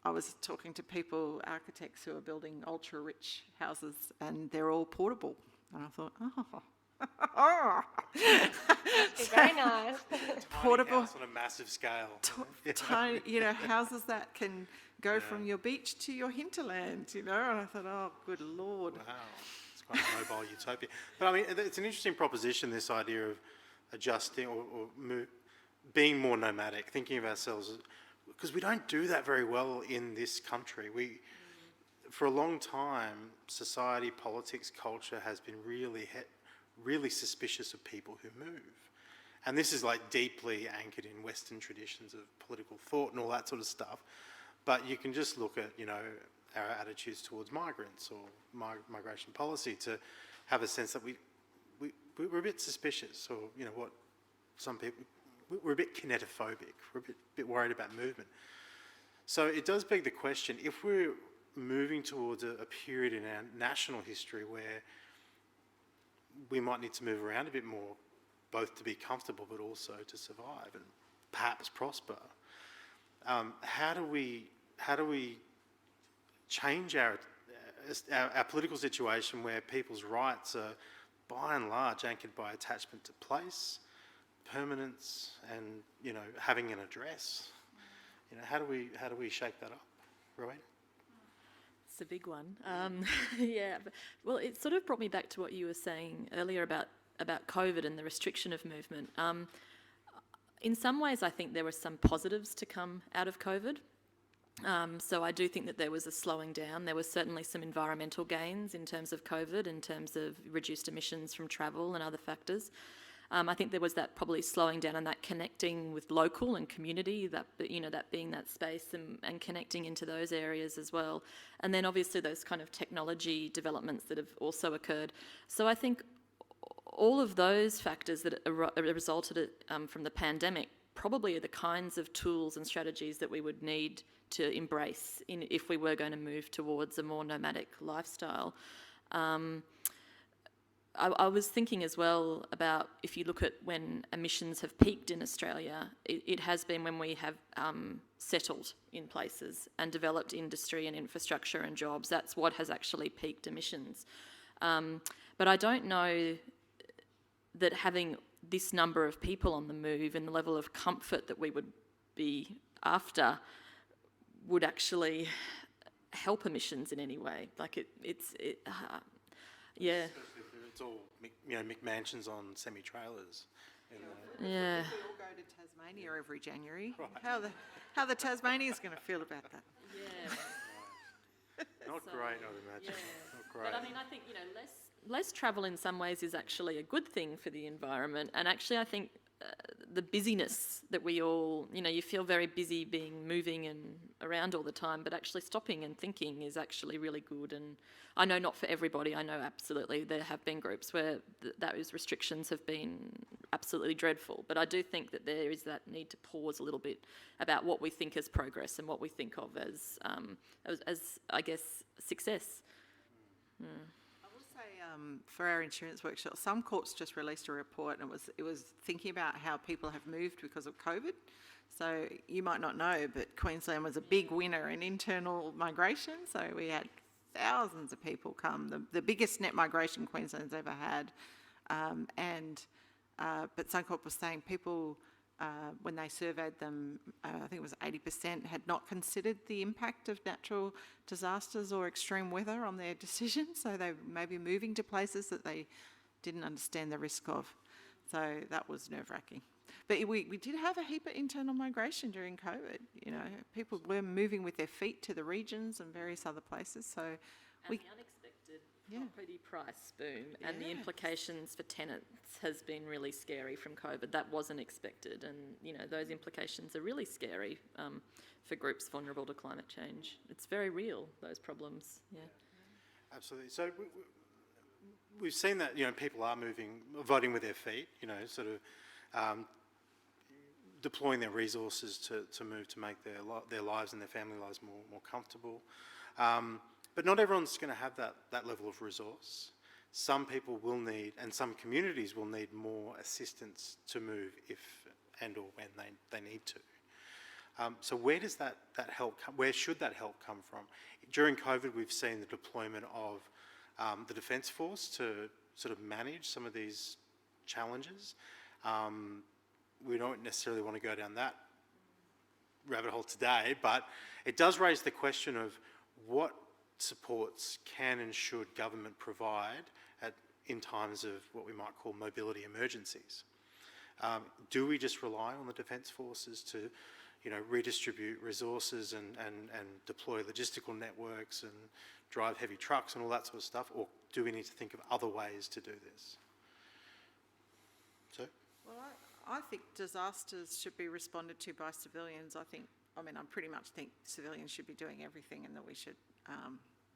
I was talking to people, architects who are building ultra-rich houses, and they're all portable. And I thought, Very nice. portable house on a massive scale. Tiny, houses that can go from your beach to your hinterland, And I thought, oh, good Lord. Wow, it's quite a mobile utopia. But I mean, it's an interesting proposition, this idea of adjusting or being more nomadic, thinking of ourselves, because we don't do that very well in this country. For a long time, society, politics, culture has been really suspicious of people who move. And this is like deeply anchored in Western traditions of political thought and all that sort of stuff. But you can just look at, our attitudes towards migrants or migration policy to have a sense that we're a bit suspicious, or, what some people, we're a bit kinetophobic. We're a bit worried about movement. So it does beg the question, if we're moving towards a period in our national history where we might need to move around a bit more, both to be comfortable but also to survive and perhaps prosper. How do we change our political situation where people's rights are by and large anchored by attachment to place, permanence, and having an address? How do we shake that up, Rowena? It's a big one. Yeah. Well, it sort of brought me back to what you were saying earlier about COVID and the restriction of movement. In some ways, I think there were some positives to come out of COVID. So I do think that there was a slowing down. There was certainly some environmental gains in terms of COVID, in terms of reduced emissions from travel and other factors. I think there was that probably slowing down and that connecting with local and community, that being that space and connecting into those areas as well. And then obviously those kind of technology developments that have also occurred. So I think all of those factors that resulted from the pandemic probably are the kinds of tools and strategies that we would need to embrace if we were going to move towards a more nomadic lifestyle. I was thinking as well about if you look at when emissions have peaked in Australia, it has been when we have settled in places and developed industry and infrastructure and jobs. That's what has actually peaked emissions. But I don't know that having this number of people on the move and the level of comfort that we would be after would actually help emissions in any way. Like yeah. It's all McMansions on semi-trailers. Yeah. We all go to Tasmania every January. Right. How the Tasmanians going to feel about that? Yeah. Not great, I'd imagine. Yeah. Not great. But I mean, I think, less travel in some ways is actually a good thing for the environment. And actually, I think the busyness that we all, you feel very busy moving and around all the time, but actually stopping and thinking is actually really good. And I know not for everybody. I know absolutely there have been groups where those restrictions have been absolutely dreadful. But I do think that there is that need to pause a little bit about what we think as progress and what we think of as I guess, success. For our insurance workshop, some courts just released a report, and it was thinking about how people have moved because of COVID. So you might not know, but Queensland was a big winner in internal migration. So we had thousands of people come, the biggest net migration Queensland's ever had. But Suncorp was saying people, when they surveyed them, I think it was 80% had not considered the impact of natural disasters or extreme weather on their decisions. So they may be moving to places that they didn't understand the risk of. So that was nerve-wracking. But we did have a heap of internal migration during COVID. People were moving with their feet to the regions and various other places. So the unexpected property price boom and the implications for tenants has been really scary from COVID. That wasn't expected, and those implications are really scary for groups vulnerable to climate change. It's very real, those problems. Yeah. Absolutely. So we've seen that people are voting with their feet. Deploying their resources to move to make their lives and their family lives more comfortable. But not everyone's going to have that level of resource. Some people will need, and some communities will need more assistance to move if and or when they need to. So where does that help come? Where should that help come from? During COVID, we've seen the deployment of the Defence Force to sort of manage some of these challenges. We don't necessarily want to go down that rabbit hole today, but it does raise the question of what supports can and should government provide in times of what we might call mobility emergencies. Do we just rely on the Defence Forces to redistribute resources and deploy logistical networks and drive heavy trucks and all that sort of stuff, or do we need to think of other ways to do this? So? Well, I think disasters should be responded to by civilians. I pretty much think civilians should be doing everything, and that we should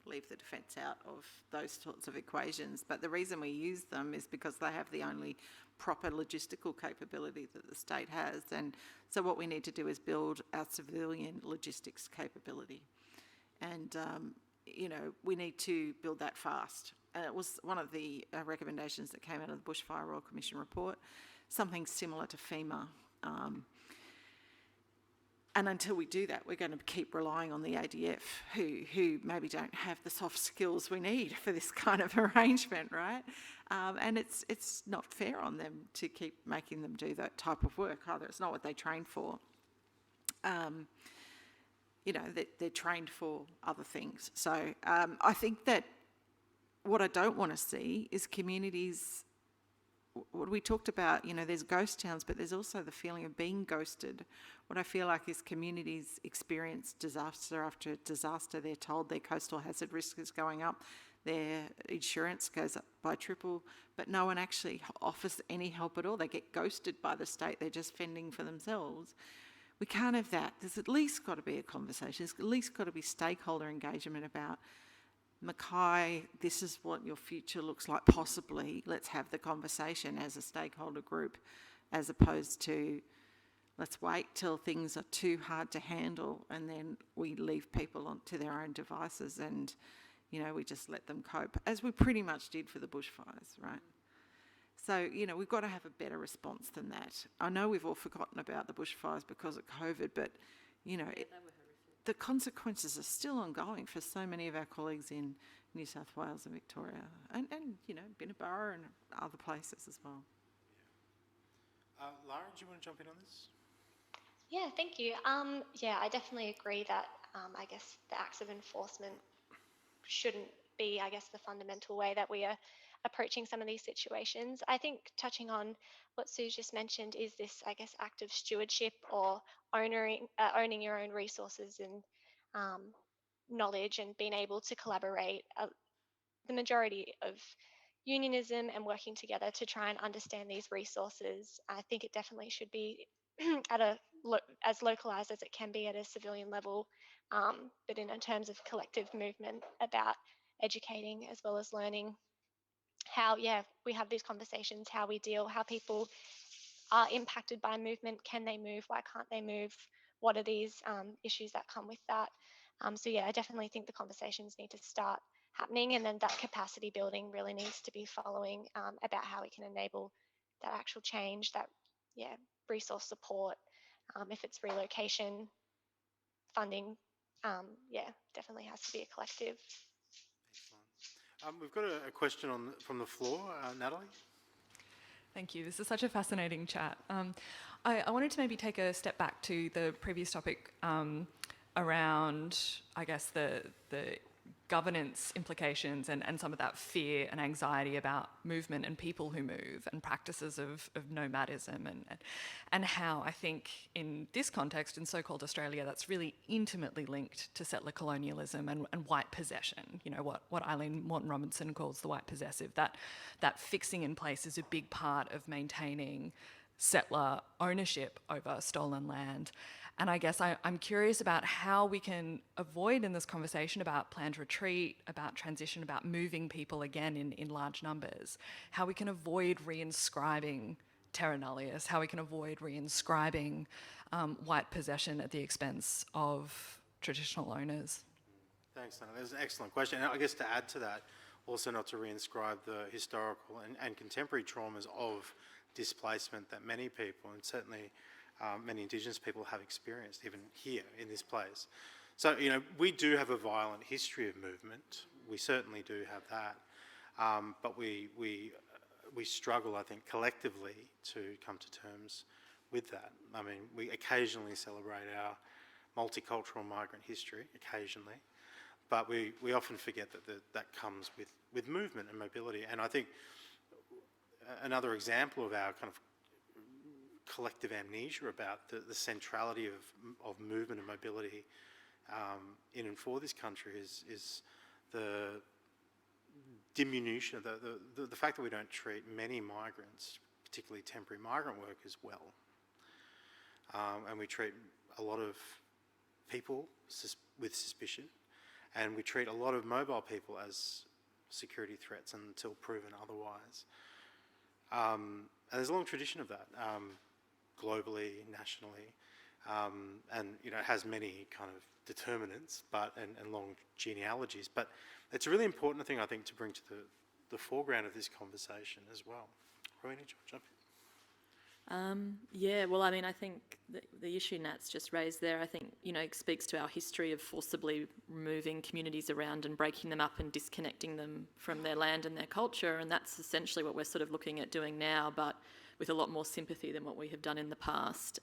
leave the defence out of those sorts of equations. But the reason we use them is because they have the only proper logistical capability that the state has. And so what we need to do is build our civilian logistics capability. And, we need to build that fast. And it was one of the recommendations that came out of the Bushfire Royal Commission report, something similar to FEMA. And until we do that, we're going to keep relying on the ADF, who maybe don't have the soft skills we need for this kind of arrangement, right? And it's not fair on them to keep making them do that type of work either. It's not what they trained for. They're trained for other things. So I think that what I don't want to see is communities. What we talked about, there's ghost towns, but there's also the feeling of being ghosted. What I feel like is communities experience disaster after disaster. They're told their coastal hazard risk is going up, their insurance goes up by triple, but no one actually offers any help at all. They get ghosted by the state. They're just fending for themselves. We can't have that. There's at least got to be a conversation. There's at least got to be stakeholder engagement about, Mackay, this is what your future looks like, possibly. Let's have the conversation as a stakeholder group, as opposed to let's wait till things are too hard to handle and then we leave people to their own devices and, we just let them cope, as we pretty much did for the bushfires, right? So, we've got to have a better response than that. I know we've all forgotten about the bushfires because of COVID, but, the consequences are still ongoing for so many of our colleagues in New South Wales and Victoria and Binnaburra and other places as well. Lara, do you want to jump in on this? Yeah, thank you. Yeah, I definitely agree that I guess the acts of enforcement shouldn't be, I guess, the fundamental way that we are approaching some of these situations. I think touching on what Sue's just mentioned is this, I guess, act of stewardship or owning your own resources and knowledge and being able to collaborate. The majority of unionism and working together to try and understand these resources, I think it definitely should be at as localized as it can be at a civilian level, but in terms of collective movement about educating as well as learning how, we have these conversations, how we deal, how people are impacted by movement. Can they move? Why can't they move? What are these issues that come with that? So yeah, I definitely think the conversations need to start happening, and then that capacity building really needs to be following about how we can enable that actual change, that resource support, if it's relocation funding, definitely has to be a collective. Excellent. We've got a question from the floor. Natalie? Thank you. This is such a fascinating chat. I wanted to maybe take a step back to the previous topic around, I guess, the governance implications and some of that fear and anxiety about movement and people who move and practices of nomadism and how I think in this context, in so-called Australia, that's really intimately linked to settler colonialism and white possession, what Eileen Morton-Robinson calls the white possessive, that fixing in place is a big part of maintaining settler ownership over stolen land. And I guess I'm curious about how we can avoid in this conversation about planned retreat, about transition, about moving people again in large numbers, how we can avoid reinscribing terra nullius, how we can avoid reinscribing white possession at the expense of traditional owners. Thanks, Nana. That's an excellent question. And I guess to add to that, also not to reinscribe the historical and contemporary traumas of displacement that many people, and certainly many Indigenous people, have experienced, even here in this place. So, we do have a violent history of movement. We certainly do have that. But we struggle, I think, collectively to come to terms with that. I mean, we occasionally celebrate our multicultural migrant history, occasionally, but we often forget that comes with movement and mobility. And I think another example of our kind of collective amnesia about the centrality of movement and mobility in and for this country is the diminution, the fact that we don't treat many migrants, particularly temporary migrant workers, well. And we treat a lot of people with suspicion, and we treat a lot of mobile people as security threats until proven otherwise. And there's a long tradition of that, globally, nationally, and it has many kind of determinants, and long genealogies. But it's a really important thing, I think, to bring to the foreground of this conversation as well. Rowena, do you want to jump in? Well, I mean, I think the issue Nat's just raised there, I think, speaks to our history of forcibly removing communities around and breaking them up and disconnecting them from their land and their culture, and that's essentially what we're sort of looking at doing now, but with a lot more sympathy than what we have done in the past.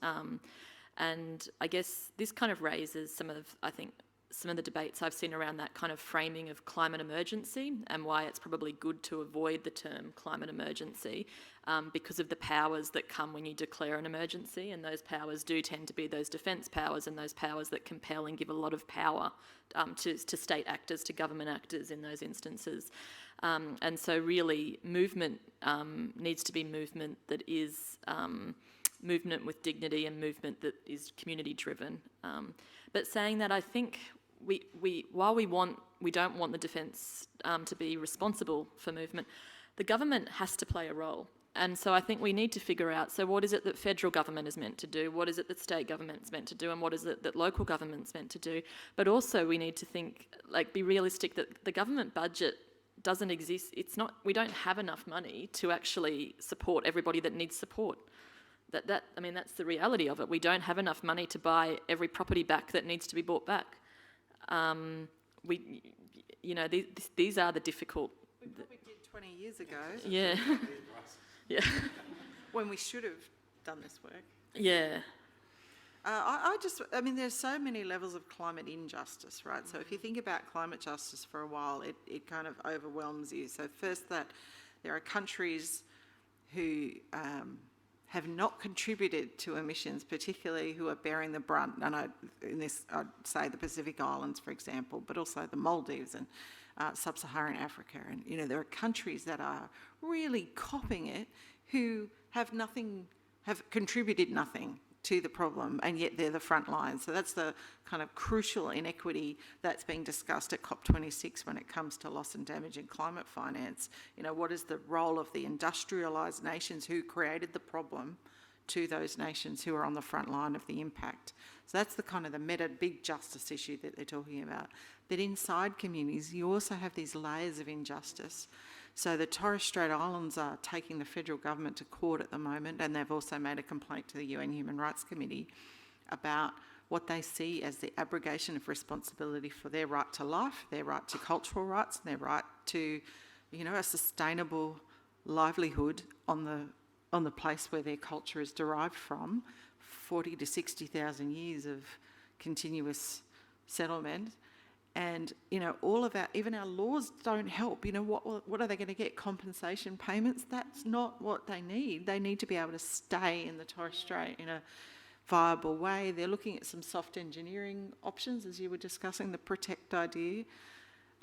And I guess this kind of raises some of the debates I've seen around that kind of framing of climate emergency and why it's probably good to avoid the term climate emergency because of the powers that come when you declare an emergency, and those powers do tend to be those defence powers and those powers that compel and give a lot of power to state actors, to government actors in those instances. And so really movement needs to be movement that is movement with dignity and movement that is community driven. But saying that, I think while we don't want the defence to be responsible for movement, the government has to play a role. And so I think we need to figure out, so what is it that federal government is meant to do? What is it that state government is meant to do? And what is it that local government's meant to do? But also we need to think, like, be realistic that the government budget doesn't exist. It's not, we don't have enough money to actually support everybody that needs support. I mean, that's the reality of it. We don't have enough money to buy every property back that needs to be bought back. These are the difficult... We probably did 20 years ago. Yeah. Yeah. When we should have done this work. Yeah. I mean, there's so many levels of climate injustice, right? So if you think about climate justice for a while, it kind of overwhelms you. So first, that there are countries who have not contributed to emissions, particularly who are bearing the brunt. And I'd say the Pacific Islands, for example, but also the Maldives and sub-Saharan Africa. And, you know, there are countries that are really copping it who have contributed nothing to the problem, and yet they're the front line. So that's the kind of crucial inequity that's being discussed at COP26 when it comes to loss and damage in climate finance. You know, what is the role of the industrialised nations who created the problem to those nations who are on the front line of the impact? So that's the kind of the meta big justice issue that they're talking about. That inside communities, you also have these layers of injustice. So the Torres Strait Islands are taking the federal government to court at the moment, and they've also made a complaint to the UN Human Rights Committee about what they see as the abrogation of responsibility for their right to life, their right to cultural rights, and their right to, you know, a sustainable livelihood on the place where their culture is derived from. 40 to 60,000 years of continuous settlement. And, you know, even our laws don't help. You know, what are they going to get? Compensation payments? That's not what they need. They need to be able to stay in the Torres Strait in a viable way. They're looking at some soft engineering options, as you were discussing, the protect idea.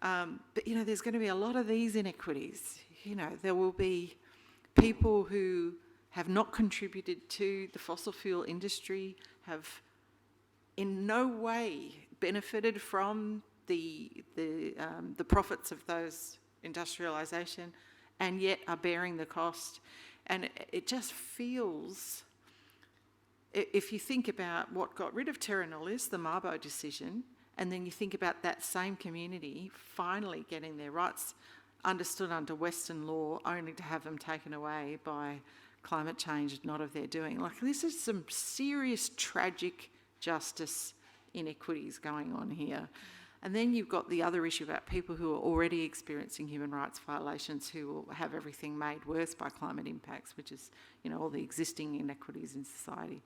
But, you know, there's going to be a lot of these inequities. You know, there will be people who have not contributed to the fossil fuel industry, have in no way benefited from the profits of those industrialisation, and yet are bearing the cost. And it just feels, if you think about what got rid of terra nullius, the Mabo decision, and then you think about that same community finally getting their rights understood under Western law, only to have them taken away by climate change, not of their doing. Like, this is some serious tragic justice inequities going on here. And then you've got the other issue about people who are already experiencing human rights violations, who will have everything made worse by climate impacts, which is, you know, all the existing inequities in society.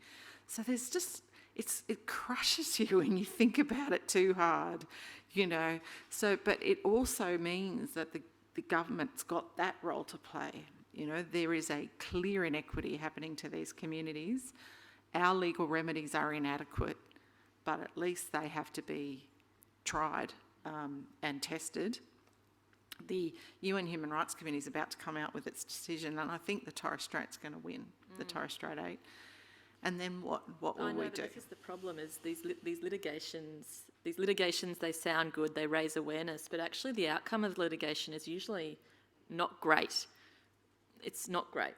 So there's just, it crushes you when you think about it too hard, you know. So, but it also means that the government's got that role to play. You know, there is a clear inequity happening to these communities. Our legal remedies are inadequate, but at least they have to be tried and tested. The UN Human Rights Committee is about to come out with its decision, and I think the Torres Strait's going to win, the Torres Strait 8. And then what will we do? This is the problem, is these litigations, they sound good, they raise awareness, but actually the outcome of litigation is usually not great. It's not great.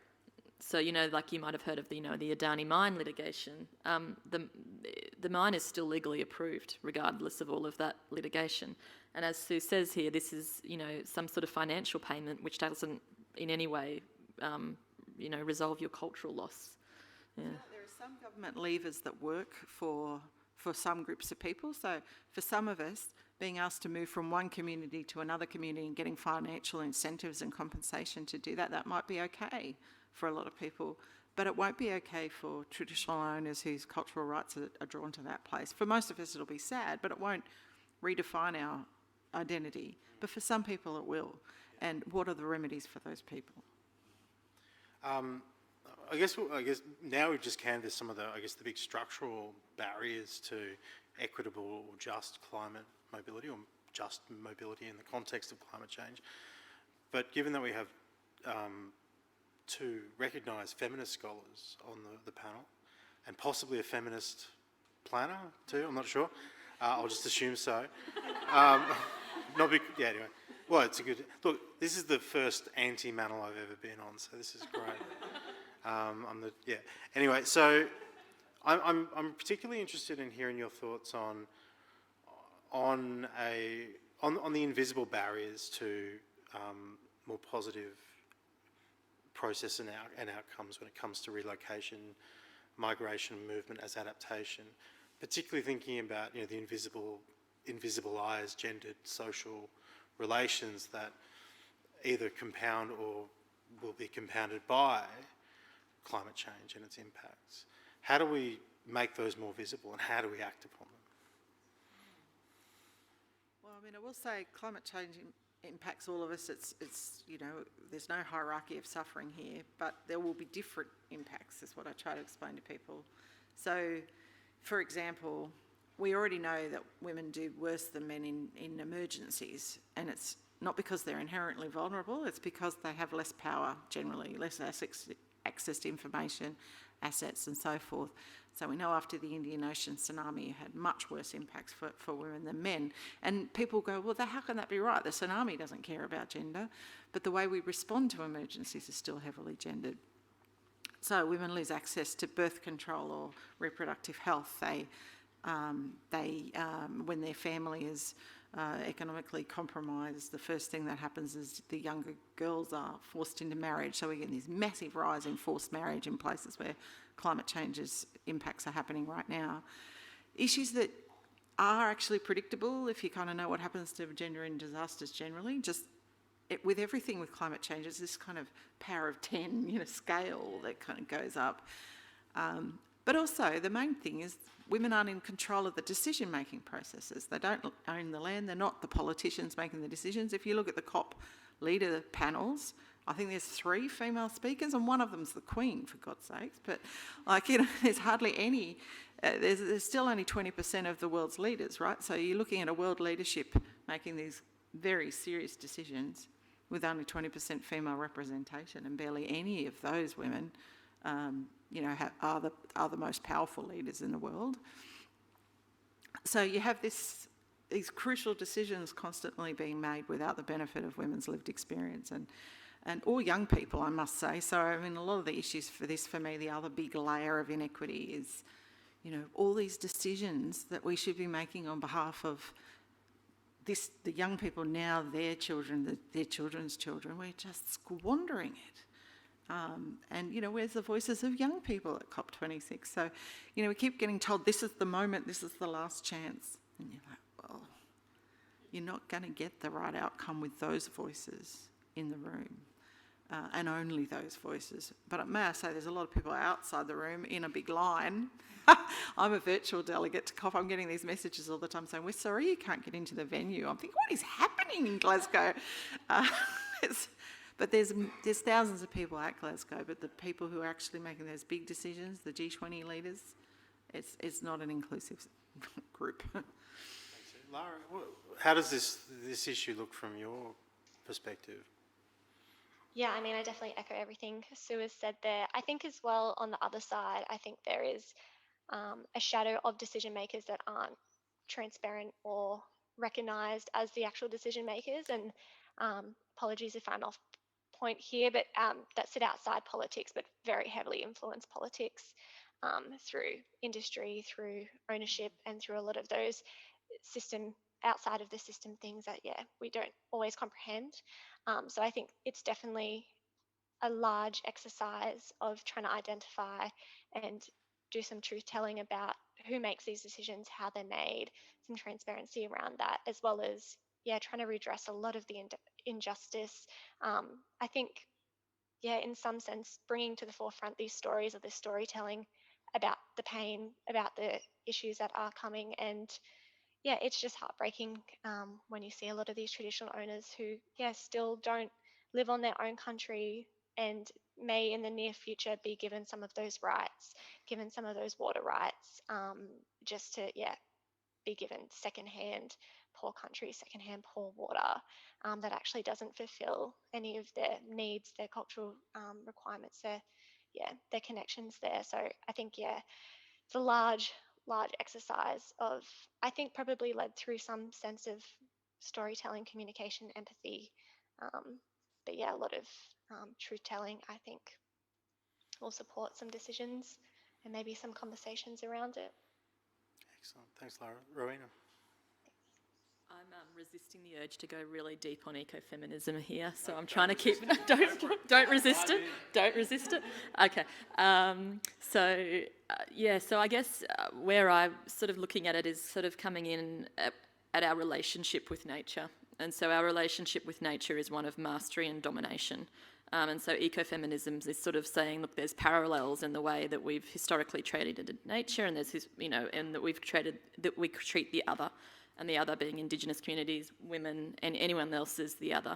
So, you know, like you might have heard of the Adani mine litigation. The mine is still legally approved, regardless of all of that litigation. And as Sue says here, this is, you know, some sort of financial payment which doesn't in any way, you know, resolve your cultural loss. Yeah. There are some government levers that work for some groups of people. So for some of us, being asked to move from one community to another community and getting financial incentives and compensation to do that, that might be okay for a lot of people, but it won't be okay for traditional owners whose cultural rights are drawn to that place. For most of us, it'll be sad, but it won't redefine our identity. But for some people, it will. And what are the remedies for those people? I guess now we've just canvassed some of the big structural barriers to equitable or just climate mobility, or just mobility in the context of climate change. But given that we have two recognised feminist scholars on the panel, and possibly a feminist planner too, I'm not sure. I'll just assume so. Anyway. Well, it's a good look. This is the first anti-manel I've ever been on, so this is great. Anyway, so I'm particularly interested in hearing your thoughts on the invisible barriers to more positive process and outcomes when it comes to relocation, migration, movement as adaptation. Particularly thinking about the invisibilized gendered social relations that either compound or will be compounded by climate change and its impacts. How do we make those more visible, and how do we act upon them? Well, I mean, I will say climate change impacts all of us. It's there's no hierarchy of suffering here, but there will be different impacts, is what I try to explain to people. So, for example, we already know that women do worse than men in emergencies, and it's not because they're inherently vulnerable, it's because they have less power generally, less access to information, assets and so forth. So we know after the Indian Ocean tsunami it had much worse impacts for women than men. And people go, well, how can that be right? The tsunami doesn't care about gender, but the way we respond to emergencies is still heavily gendered. So women lose access to birth control or reproductive health. When their family is economically compromised, the first thing that happens is the younger girls are forced into marriage. So we get this massive rise in forced marriage in places where climate change's impacts are happening right now. Issues that are actually predictable if you kind of know what happens to gender in disasters generally. With everything with climate change, it's this kind of power of 10 scale that kind of goes up. But also the main thing is women aren't in control of the decision-making processes. They don't own the land. They're not the politicians making the decisions. If you look at the COP leader panels, I think there's 3 female speakers, and one of them's the Queen, for God's sakes. But there's hardly any. There's still only 20% of the world's leaders, right? So you're looking at a world leadership making these very serious decisions with only 20% female representation, and barely any of those women are the most powerful leaders in the world. So you have these crucial decisions constantly being made without the benefit of women's lived experience and all young people, I must say. So I mean, a lot of the issues for me, the other big layer of inequity is, all these decisions that we should be making on behalf of the young people now, their children, their children's children. We're just squandering it. And where's the voices of young people at COP26? So, we keep getting told this is the moment, this is the last chance. And you're like, well, you're not going to get the right outcome with those voices in the room, and only those voices. But may I say, there's a lot of people outside the room in a big line. I'm a virtual delegate to COP. I'm getting these messages all the time saying, we're sorry you can't get into the venue. I'm thinking, what is happening in Glasgow? But there's thousands of people at Glasgow, but the people who are actually making those big decisions, the G20 leaders, it's not an inclusive group. Lara, how does this issue look from your perspective? Yeah, I mean, I definitely echo everything Sue has said there. I think as well on the other side, I think there is a shadow of decision makers that aren't transparent or recognised as the actual decision makers. And apologies if I'm off point here, but that sit outside politics, but very heavily influence politics through industry, through ownership, and through a lot of those system outside of the system things that we don't always comprehend. So I think it's definitely a large exercise of trying to identify and do some truth telling about who makes these decisions, how they're made, some transparency around that, as well as trying to redress a lot of the injustice. I think in some sense bringing to the forefront these stories or this storytelling about the pain, about the issues that are coming. And it's just heartbreaking when you see a lot of these traditional owners who still don't live on their own country and may in the near future be given some of those rights, given some of those water rights, just to be given secondhand poor country, secondhand poor water that actually doesn't fulfill any of their needs, their cultural requirements, their connections there. So I think it's a large exercise of, I think, probably led through some sense of storytelling, communication, empathy. But yeah, a lot of truth telling, I think, will support some decisions and maybe some conversations around it. Excellent. Thanks, Lara. Rowena? I'm resisting the urge to go really deep on ecofeminism here, so I'm trying to keep. Don't resist it. Don't resist it. Okay. So I guess where I'm sort of looking at it is sort of coming in at our relationship with nature, and so our relationship with nature is one of mastery and domination. And so ecofeminism is sort of saying, look, there's parallels in the way that we've historically treated nature, and there's and that we treat the other. And the other being Indigenous communities, women, and anyone else is the other.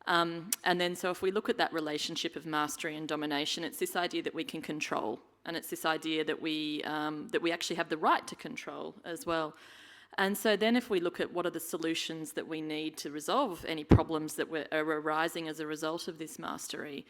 And then so if we look at that relationship of mastery and domination, it's this idea that we can control, and it's this idea that we actually have the right to control as well. And so then if we look at what are the solutions that we need to resolve any problems that are arising as a result of this mastery,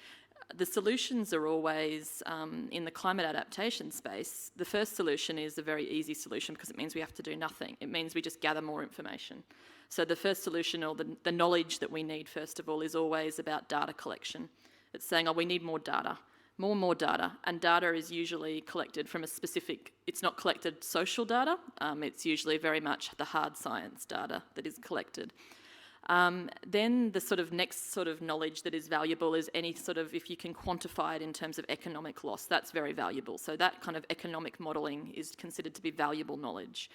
the solutions are always, in the climate adaptation space, the first solution is a very easy solution because it means we have to do nothing. It means we just gather more information. So the first solution, or the knowledge that we need, first of all, is always about data collection. It's saying, we need more data, more data. And data is usually collected from a specific, it's not collected social data, it's usually very much the hard science data that is collected. Then the sort of next sort of knowledge that is valuable is any sort of, if you can quantify it in terms of economic loss, that's very valuable. So that kind of economic modelling is considered to be valuable knowledge.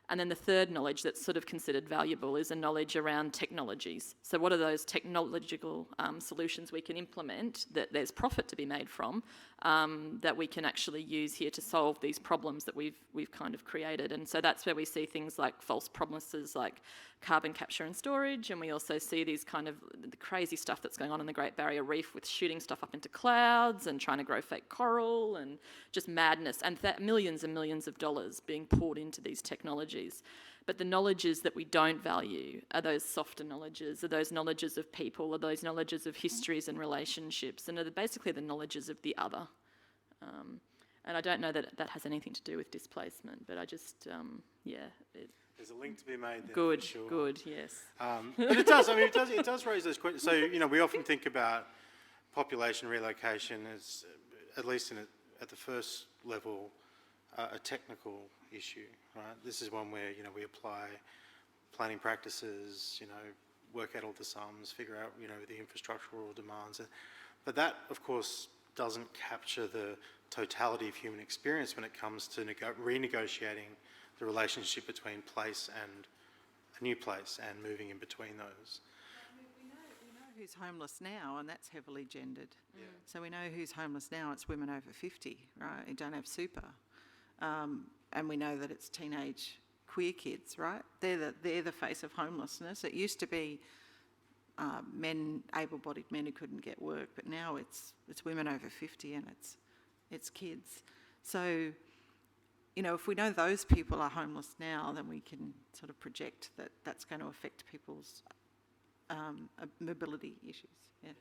And then the third knowledge that's sort of considered valuable is a knowledge around technologies. So what are those technological solutions we can implement that there's profit to be made from, that we can actually use here to solve these problems that we've kind of created. And so that's where we see things like false promises like carbon capture and storage, and we also see these kind of the crazy stuff that's going on in the Great Barrier Reef with shooting stuff up into clouds and trying to grow fake coral and just madness, and millions and millions of dollars being poured into these technologies. But the knowledges that we don't value are those softer knowledges, are those knowledges of people, are those knowledges of histories and relationships, and are basically the knowledges of the other. And I don't know that that has anything to do with displacement, but I just, There's a link to be made there. Good, for sure. good, yes. But it does. I mean, it does raise those questions. So we often think about population relocation as, at least at the first level, a technical issue, right? This is one where we apply planning practices, work out all the sums, figure out the infrastructural demands, but that of course doesn't capture the totality of human experience when it comes to renegotiating the relationship between place and a new place and moving in between those. We know who's homeless now, and that's heavily gendered. Yeah. So we know who's homeless now. It's women over 50, right, who don't have super. And we know that it's teenage queer kids, right? They're the face of homelessness. It used to be men, able-bodied men who couldn't get work, but now it's women over 50 and it's kids. So, if we know those people are homeless now, then we can sort of project that that's going to affect people's mobility issues. Yeah.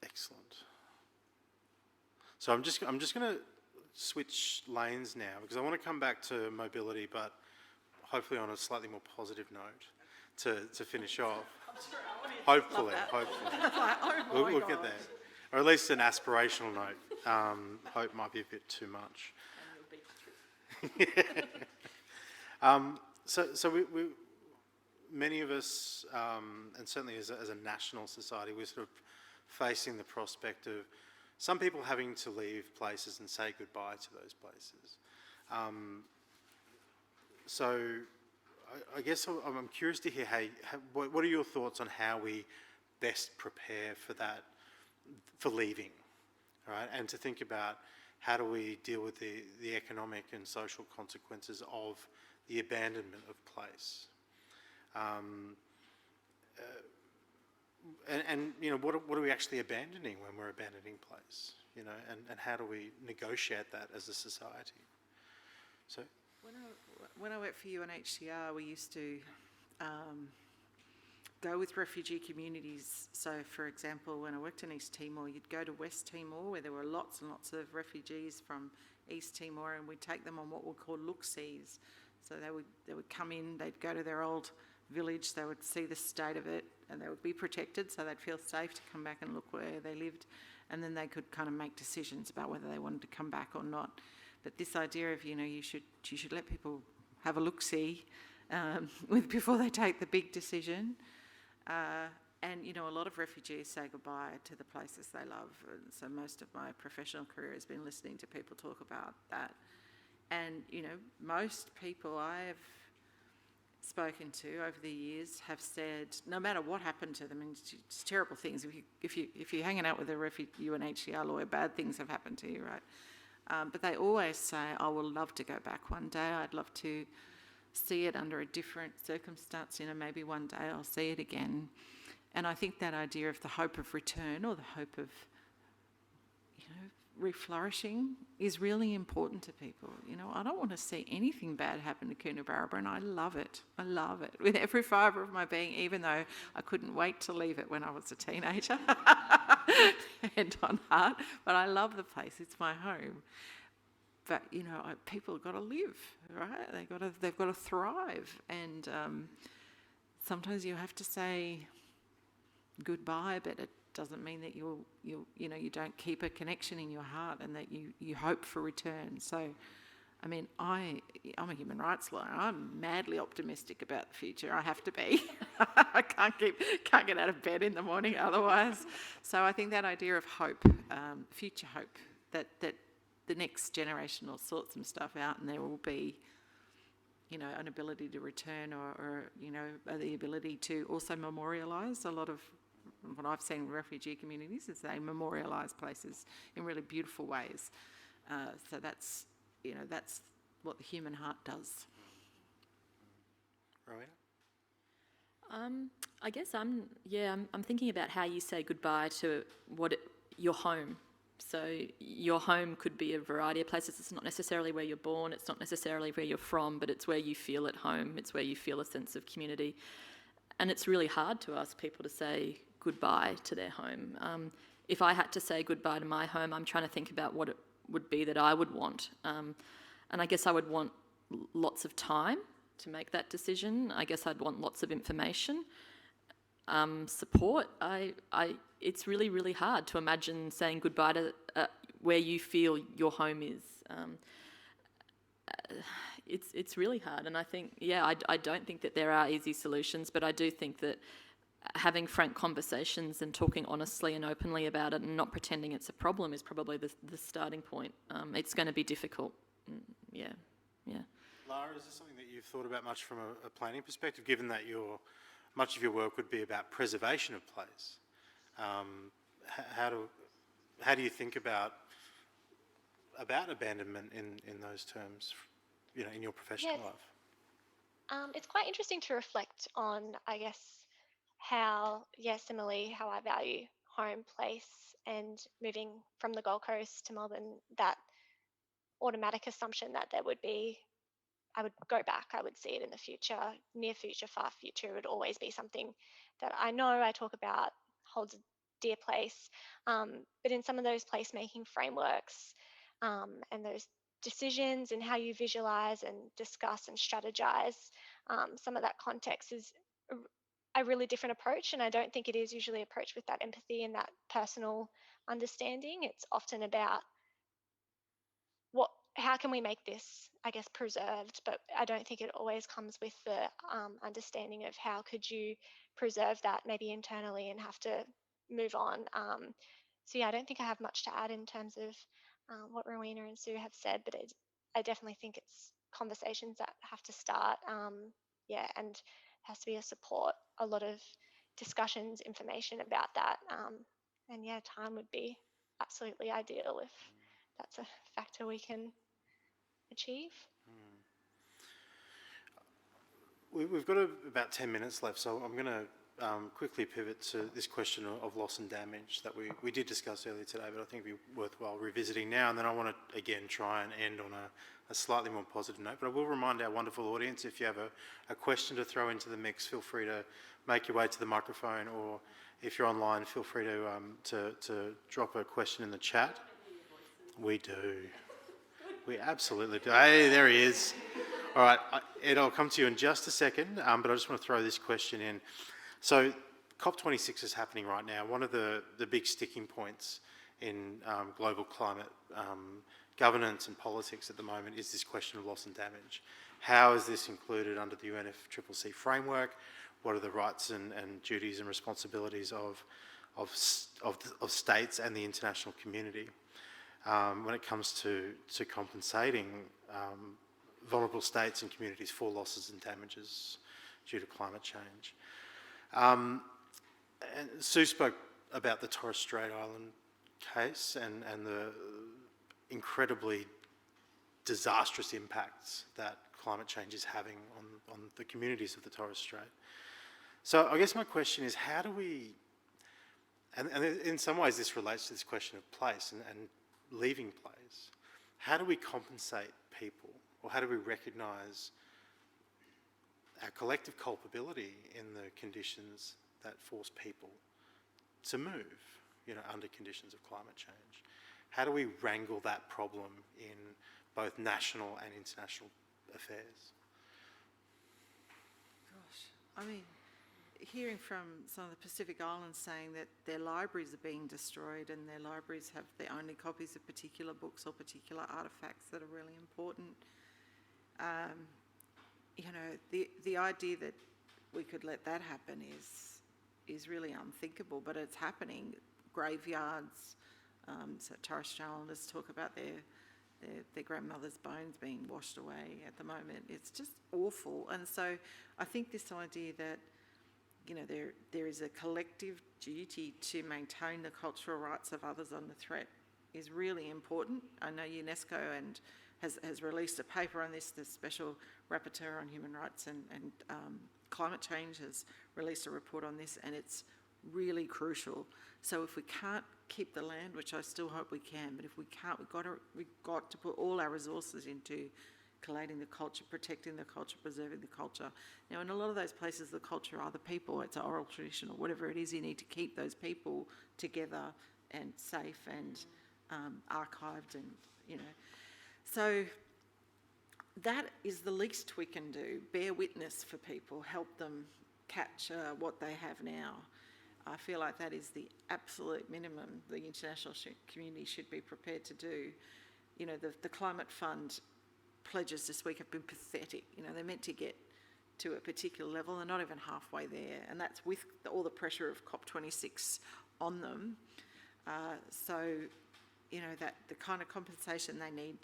Excellent. So I'm just going to switch lanes now because I want to come back to mobility, but hopefully on a slightly more positive note to finish off. Hopefully. We'll get there. Or at least an aspirational note. Hope might be a bit too much. So we many of us, and certainly as a national society, we're sort of facing the prospect of some people having to leave places and say goodbye to those places. So I guess I'm curious to hear what are your thoughts on how we best prepare for that, for leaving, right? And to think about how do we deal with the economic and social consequences of the abandonment of place. What are we actually abandoning when we're abandoning place? And how do we negotiate that as a society? So, when I worked for UNHCR, we used to go with refugee communities. So, for example, when I worked in East Timor, you'd go to West Timor, where there were lots and lots of refugees from East Timor, and we'd take them on what were called look-sees. So they would come in, they'd go to their old village, they would see the state of it, and they would be protected, so they'd feel safe to come back and look where they lived, and then they could kind of make decisions about whether they wanted to come back or not. But this idea of, you should let people have a look-see before they take the big decision. And, a lot of refugees say goodbye to the places they love. And so most of my professional career has been listening to people talk about that. And, most people I've spoken to over the years have said, no matter what happened to them, and it's terrible things. If you're hanging out with a UNHCR lawyer, bad things have happened to you, right? But they always say, I will love to go back one day. I'd love to see it under a different circumstance. Maybe one day I'll see it again. And I think that idea of the hope of return, or the hope of, reflourishing, is really important to people. I don't want to see anything bad happen to Coonabarabra, and I love it. I love it with every fibre of my being, even though I couldn't wait to leave it when I was a teenager, hand on heart. But I love the place. It's my home. But, people have got to live, right? They've got to thrive. And sometimes you have to say goodbye, but it doesn't mean that you don't keep a connection in your heart, and that you hope for return. So, I'm a human rights lawyer. I'm madly optimistic about the future. I have to be. I can't get out of bed in the morning otherwise. So I think that idea of hope, future hope, that the next generation will sort some stuff out, and there will be, an ability to return, or the ability to also memorialise. A lot of what I've seen in refugee communities is they memorialise places in really beautiful ways. So that's what the human heart does. Rowena? I guess I'm thinking about how you say goodbye to your home. So your home could be a variety of places. It's not necessarily where you're born, it's not necessarily where you're from, but it's where you feel at home, it's where you feel a sense of community. And it's really hard to ask people to say goodbye to their home. If I had to say goodbye to my home, I'm trying to think about what it would be that I would want. And I guess I would want lots of time to make that decision. I guess I'd want lots of information. Support. It's really, really hard to imagine saying goodbye to where you feel your home is. It's really hard, and I think, I don't think that there are easy solutions, but I do think that having frank conversations and talking honestly and openly about it and not pretending it's a problem is probably the starting point. It's going to be difficult. Yeah. Lara, is this something that you've thought about much from a planning perspective, given that much of your work would be about preservation of place? How do you think about abandonment in those terms, in your professional life? It's quite interesting to reflect on, I guess, how I value home, place, and moving from the Gold Coast to Melbourne, that automatic assumption that I would go back, I would see it in the future, near future, far future. It would always be something that I know, I talk about, holds a dear place. But in some of those placemaking frameworks and those decisions and how you visualize and discuss and strategize, some of that context is a really different approach, and I don't think it is usually approached with that empathy and that personal understanding. It's often about how can we make this, I guess, preserved, but I don't think it always comes with the understanding of how could you preserve that maybe internally and have to move on. So I don't think I have much to add in terms of what Rowena and Sue have said, but I definitely think it's conversations that have to start, and has to be a support, a lot of discussions, information about that, and time would be absolutely ideal if that's a factor we can achieve. We've got about 10 minutes left, so I'm going to quickly pivot to this question of loss and damage that we did discuss earlier today, but I think it'd be worthwhile revisiting now. And then I want to, again, try and end on a slightly more positive note. But I will remind our wonderful audience, if you have a question to throw into the mix, feel free to make your way to the microphone, or if you're online, feel free to drop a question in the chat. We do. We absolutely do. Hey, there he is. All right, Ed, I'll come to you in just a second, but I just want to throw this question in. So COP26 is happening right now. One of the big sticking points in global climate governance and politics at the moment is this question of loss and damage. How is this included under the UNFCCC framework? What are the rights and duties and responsibilities of states and the international community when it comes to compensating vulnerable states and communities for losses and damages due to climate change? And Sue spoke about the Torres Strait Island case and the incredibly disastrous impacts that climate change is having on the communities of the Torres Strait. So I guess my question is, how do we, and in some ways this relates to this question of place and leaving place, how do we compensate people, or how do we recognise our collective culpability in the conditions that force people to move, under conditions of climate change? How do we wrangle that problem in both national and international affairs? Gosh, I mean, hearing from some of the Pacific Islands saying that their libraries are being destroyed and their libraries have the only copies of particular books or particular artefacts that are really important. The idea that we could let that happen is really unthinkable, but it's happening. Graveyards, so Torres Strait Islanders talk about their grandmother's bones being washed away at the moment. It's just awful. And so I think this idea that there is a collective duty to maintain the cultural rights of others under threat is really important. I know UNESCO has released a paper on this. The Special Rapporteur on Human Rights and Climate Change has released a report on this, and it's really crucial. So if we can't keep the land, which I still hope we can, but if we can't, we've got to put all our resources into collating the culture, protecting the culture, preserving the culture. Now, in a lot of those places, the culture are the people. It's an oral tradition or whatever it is. You need to keep those people together and safe and archived, and So that is the least we can do. Bear witness for people, help them capture what they have now. I feel like that is the absolute minimum the international community should be prepared to do. The Climate Fund pledges this week have been pathetic. They're meant to get to a particular level. They're not even halfway there, and that's with all the pressure of COP26 on them. That the kind of compensation they need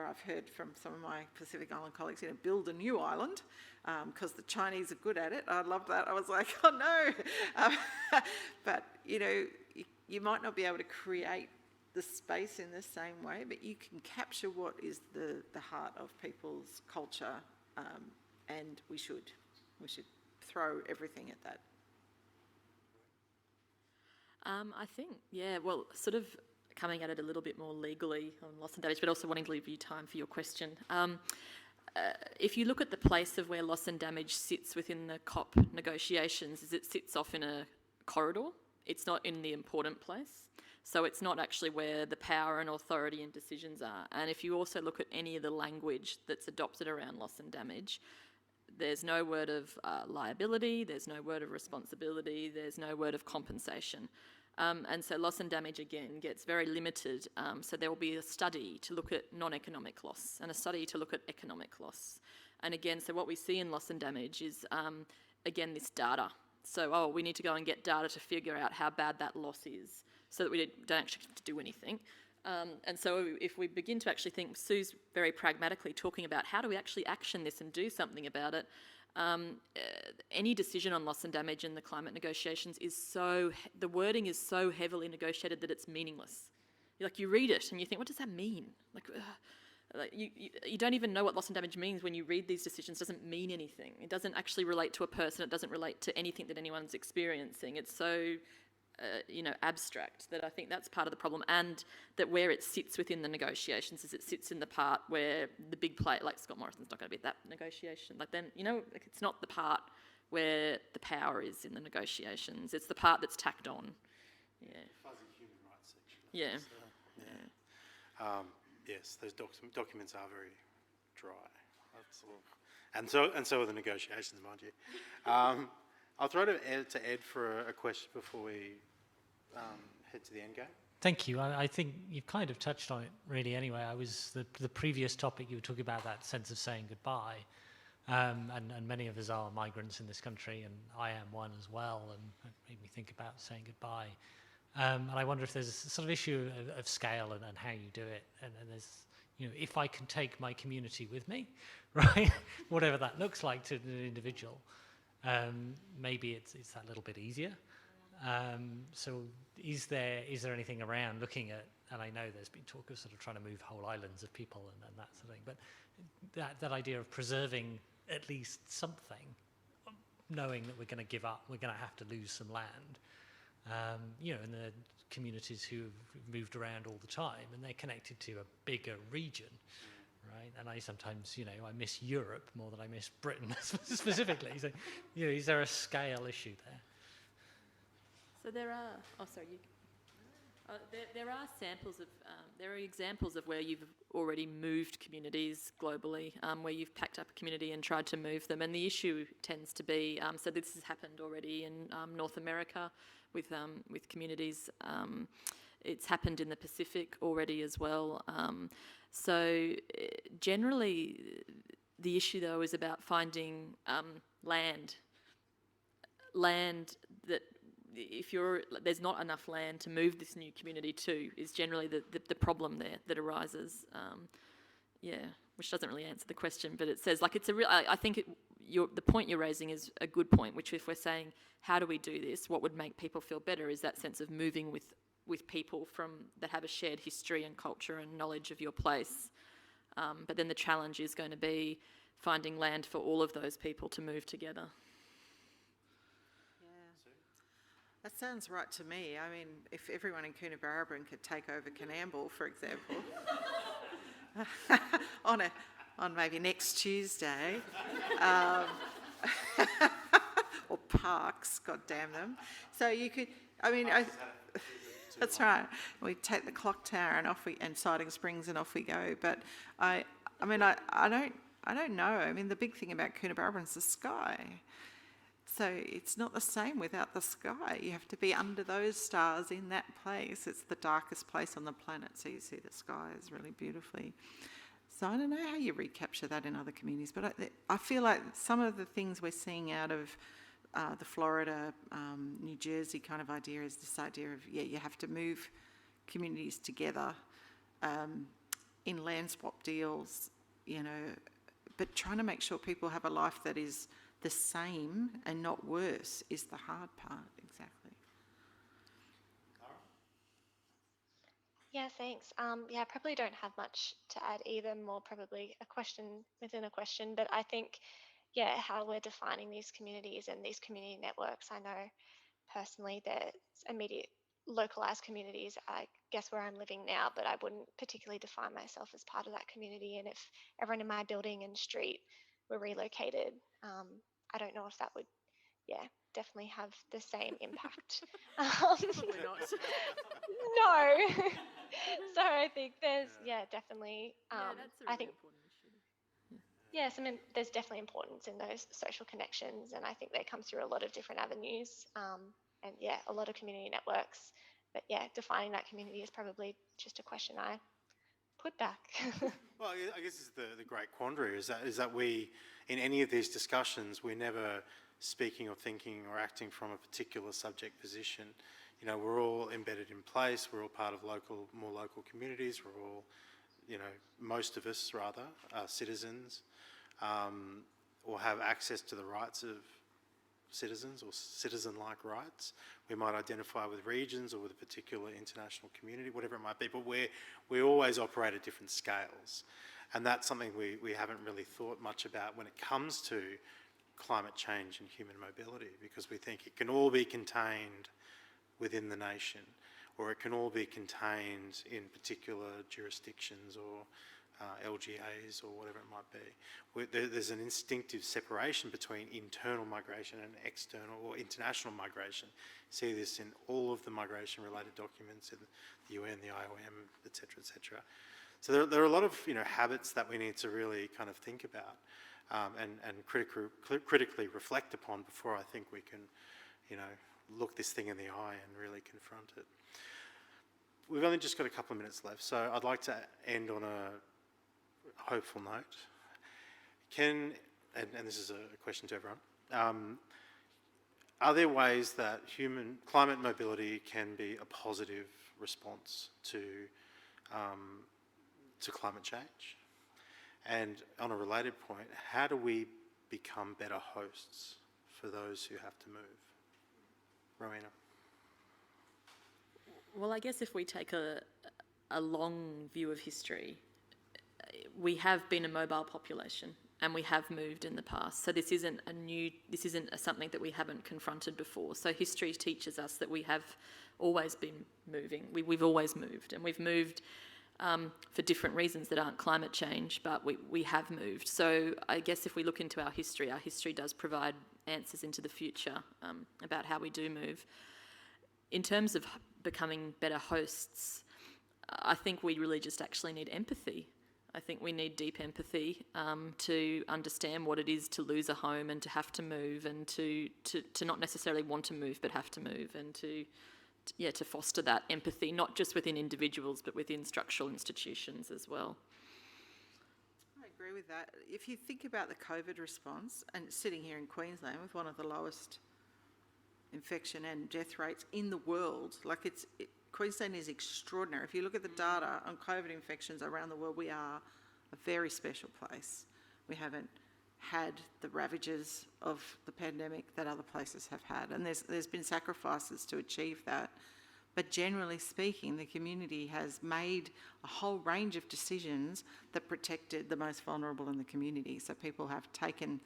I've heard from some of my Pacific Island colleagues, build a new island, because the Chinese are good at it. I love that. I was like, oh no. But, you might not be able to create the space in the same way, but you can capture what is the heart of people's culture, and we should throw everything at that. I think, sort of coming at it a little bit more legally on loss and damage, but also wanting to leave you time for your question. If you look at the place of where loss and damage sits within the COP negotiations, is it sits off in a corridor. It's not in the important place. So it's not actually where the power and authority and decisions are. And if you also look at any of the language that's adopted around loss and damage, there's no word of liability, there's no word of responsibility, there's no word of compensation. And so loss and damage, again, gets very limited. So there will be a study to look at non-economic loss and a study to look at economic loss. And again, so what we see in loss and damage is, again, this data. So, we need to go and get data to figure out how bad that loss is so that we don't actually have to do anything. And so if we begin to actually think, Sue's very pragmatically talking about how do we actually action this and do something about it, any decision on loss and damage in the climate negotiations the wording is so heavily negotiated that it's meaningless. You read it and you think, what does that mean? You don't even know what loss and damage means when you read these decisions. It doesn't mean anything. It doesn't actually relate to a person. It doesn't relate to anything that anyone's experiencing. It's so abstract that I think that's part of the problem, and that where it sits within the negotiations is it sits in the part where the big player, like Scott Morrison's not going to be at that negotiation. It's not the part where the power is in the negotiations. It's the part that's tacked on. Yeah. Fuzzy human rights section. Yeah. Yes, those documents are very dry. And so are the negotiations, mind you. I'll throw to Ed for a question before we head to the end game. Thank you. I think you've kind of touched on it really anyway. The previous topic you were talking about, that sense of saying goodbye, and many of us are migrants in this country, and I am one as well, and it made me think about saying goodbye. And I wonder if there's a sort of issue of scale and how you do it, and there's, if I can take my community with me, right, whatever that looks like to an individual, maybe it's that little bit easier. So is there anything around looking at, and I know there's been talk of sort of trying to move whole islands of people and that sort of thing, but that idea of preserving at least something, knowing that we're going to give up, we're going to have to lose some land, and the communities who've moved around all the time, and they're connected to a bigger region, right? And I sometimes, I miss Europe more than I miss Britain specifically. So, is there a scale issue there? So there are, there are samples of, there are examples of where you've already moved communities globally, where you've packed up a community and tried to move them. And the issue tends to be, so this has happened already in North America with communities. It's happened in the Pacific already as well. So generally, the issue though is about finding land that, if there's not enough land to move this new community to, is generally the problem there that arises. Which doesn't really answer the question, but it says, like, it's a real, I think the point you're raising is a good point, which if we're saying, how do we do this, what would make people feel better is that sense of moving with people that have a shared history and culture and knowledge of your place. But then the challenge is going to be finding land for all of those people to move together. That sounds right to me. I mean, if everyone in Coonabarabran could take over Coonamble, for example, on maybe next Tuesday, or Parks, God damn them. So you could, that's right. We take the clock tower and Siding Springs and off we go. But I don't know. I mean, the big thing about Coonabarabran is the sky. So it's not the same without the sky. You have to be under those stars in that place. It's the darkest place on the planet, so you see the skies really beautifully. So I don't know how you recapture that in other communities, but I feel like some of the things we're seeing out of the Florida, New Jersey kind of idea is this idea of, you have to move communities together in land swap deals, but trying to make sure people have a life that is the same and not worse is the hard part, exactly. Yeah, thanks. I probably don't have much to add either, more probably a question within a question, but I think, how we're defining these communities and these community networks. I know personally there's immediate localised communities, I guess, where I'm living now, but I wouldn't particularly define myself as part of that community. And if everyone in my building and street were relocated, I don't know if that would, definitely have the same impact. Probably not. No. So I think there's, definitely, That's a really important issue. yes, I mean, there's definitely importance in those social connections, and I think they come through a lot of different avenues, and a lot of community networks. But defining that community is probably just a question I put back. Well, I guess it's the great quandary is that we, in any of these discussions, we're never speaking or thinking or acting from a particular subject position. We're all embedded in place. We're all part of more local communities. We're all, most of us rather, are citizens, or have access to the rights of citizens or citizen-like rights. We might identify with regions or with a particular international community, whatever it might be, but we always operate at different scales. And that's something we haven't really thought much about when it comes to climate change and human mobility, because we think it can all be contained within the nation, or it can all be contained in particular jurisdictions or LGAs or whatever it might be. There's an instinctive separation between internal migration and external or international migration. See this in all of the migration-related documents in the UN, the IOM, etc., etc. So there are a lot of habits that we need to really kind of think about and critically reflect upon before I think we can look this thing in the eye and really confront it. We've only just got a couple of minutes left, so I'd like to end on a hopeful note. And this is a question to everyone, are there ways that climate mobility can be a positive response to climate change? And on a related point, how do we become better hosts for those who have to move? Rowena. Well, I guess if we take a long view of history, we have been a mobile population and we have moved in the past. So this isn't something that we haven't confronted before. So history teaches us that we have always been moving. We've always moved, and we've moved for different reasons that aren't climate change, but we have moved. So I guess if we look into our history does provide answers into the future about how we do move. In terms of becoming better hosts, I think we really just actually need empathy. I think we need deep empathy to understand what it is to lose a home and to have to move, and to not necessarily want to move but have to move, and to foster that empathy, not just within individuals but within structural institutions as well. I agree with that. If you think about the COVID response, and sitting here in Queensland with one of the lowest infection and death rates in the world, Queensland is extraordinary. If you look at the data on COVID infections around the world, we are a very special place. We haven't had the ravages of the pandemic that other places have had, and there's been sacrifices to achieve that. But generally speaking, the community has made a whole range of decisions that protected the most vulnerable in the community. So people have taken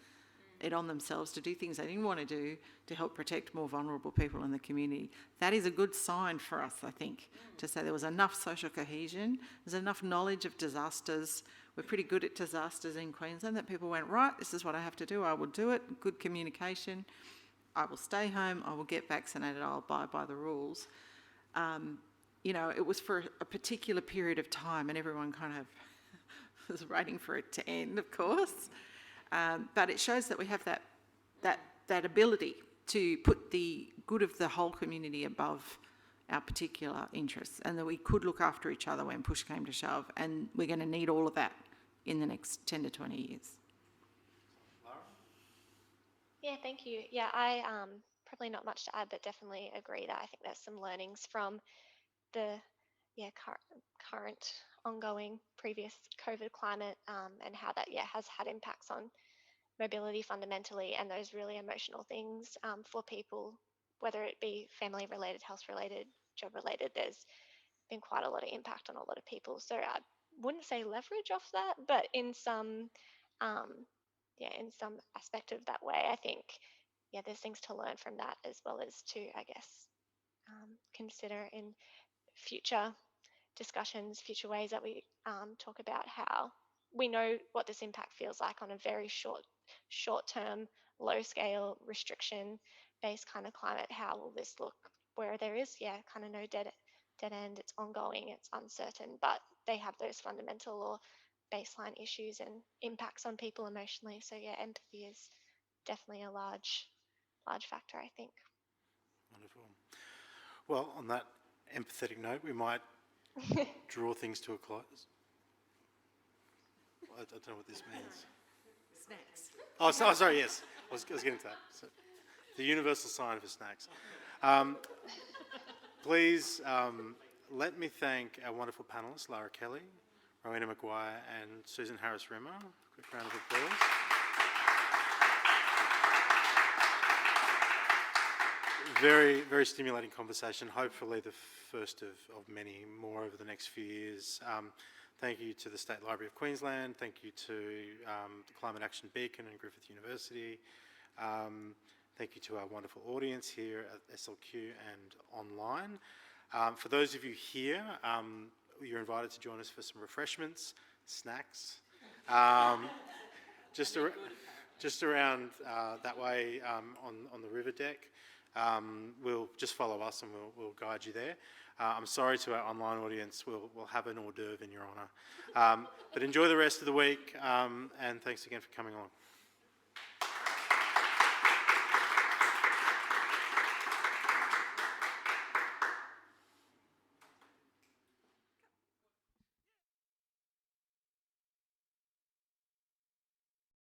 it on themselves to do things they didn't want to do to help protect more vulnerable people in the community. That is a good sign for us, I think, to say there was enough social cohesion, there's enough knowledge of disasters. We're pretty good at disasters in Queensland, that people went, right, this is what I have to do, I will do it. Good communication, I will stay home, I will get vaccinated, I'll abide by the rules. It was for a particular period of time, and everyone kind of was waiting for it to end, of course. But it shows that we have that ability to put the good of the whole community above our particular interests, and that we could look after each other when push came to shove, and we're going to need all of that in the next 10 to 20 years. Lara? Yeah, thank you. Yeah, I probably not much to add, but definitely agree that I think there's some learnings from the current ongoing previous COVID climate, and how that has had impacts on mobility fundamentally, and those really emotional things for people, whether it be family related, health related, job related. There's been quite a lot of impact on a lot of people. So I wouldn't say leverage off that, but in some in some aspect of that way, I think there's things to learn from that, as well as to, I guess, consider in future discussions, future ways that we talk about how we know what this impact feels like on a very short-term, low-scale, restriction-based kind of climate. How will this look where there is, kind of no dead end, it's ongoing, it's uncertain, but they have those fundamental or baseline issues and impacts on people emotionally. So empathy is definitely a large factor, I think. Wonderful. Well, on that empathetic note, we might draw things to a close. I don't know what this means. Snacks. Oh, sorry, yes. I was getting to that. So, the universal sign for snacks. Please let me thank our wonderful panellists, Lara Kelly, Rowena Maguire and Susan Harris-Rimmer. Quick round of applause. Very, very stimulating conversation, hopefully the first of many more over the next few years. Thank you to the State Library of Queensland. Thank you to the Climate Action Beacon and Griffith University. Thank you to our wonderful audience here at SLQ and online. For those of you here, you're invited to join us for some refreshments, snacks. Just around that way on the river deck. We'll just follow us and we'll guide you there. I'm sorry to our online audience, we'll have an hors d'oeuvre in your honour. But enjoy the rest of the week, and thanks again for coming along.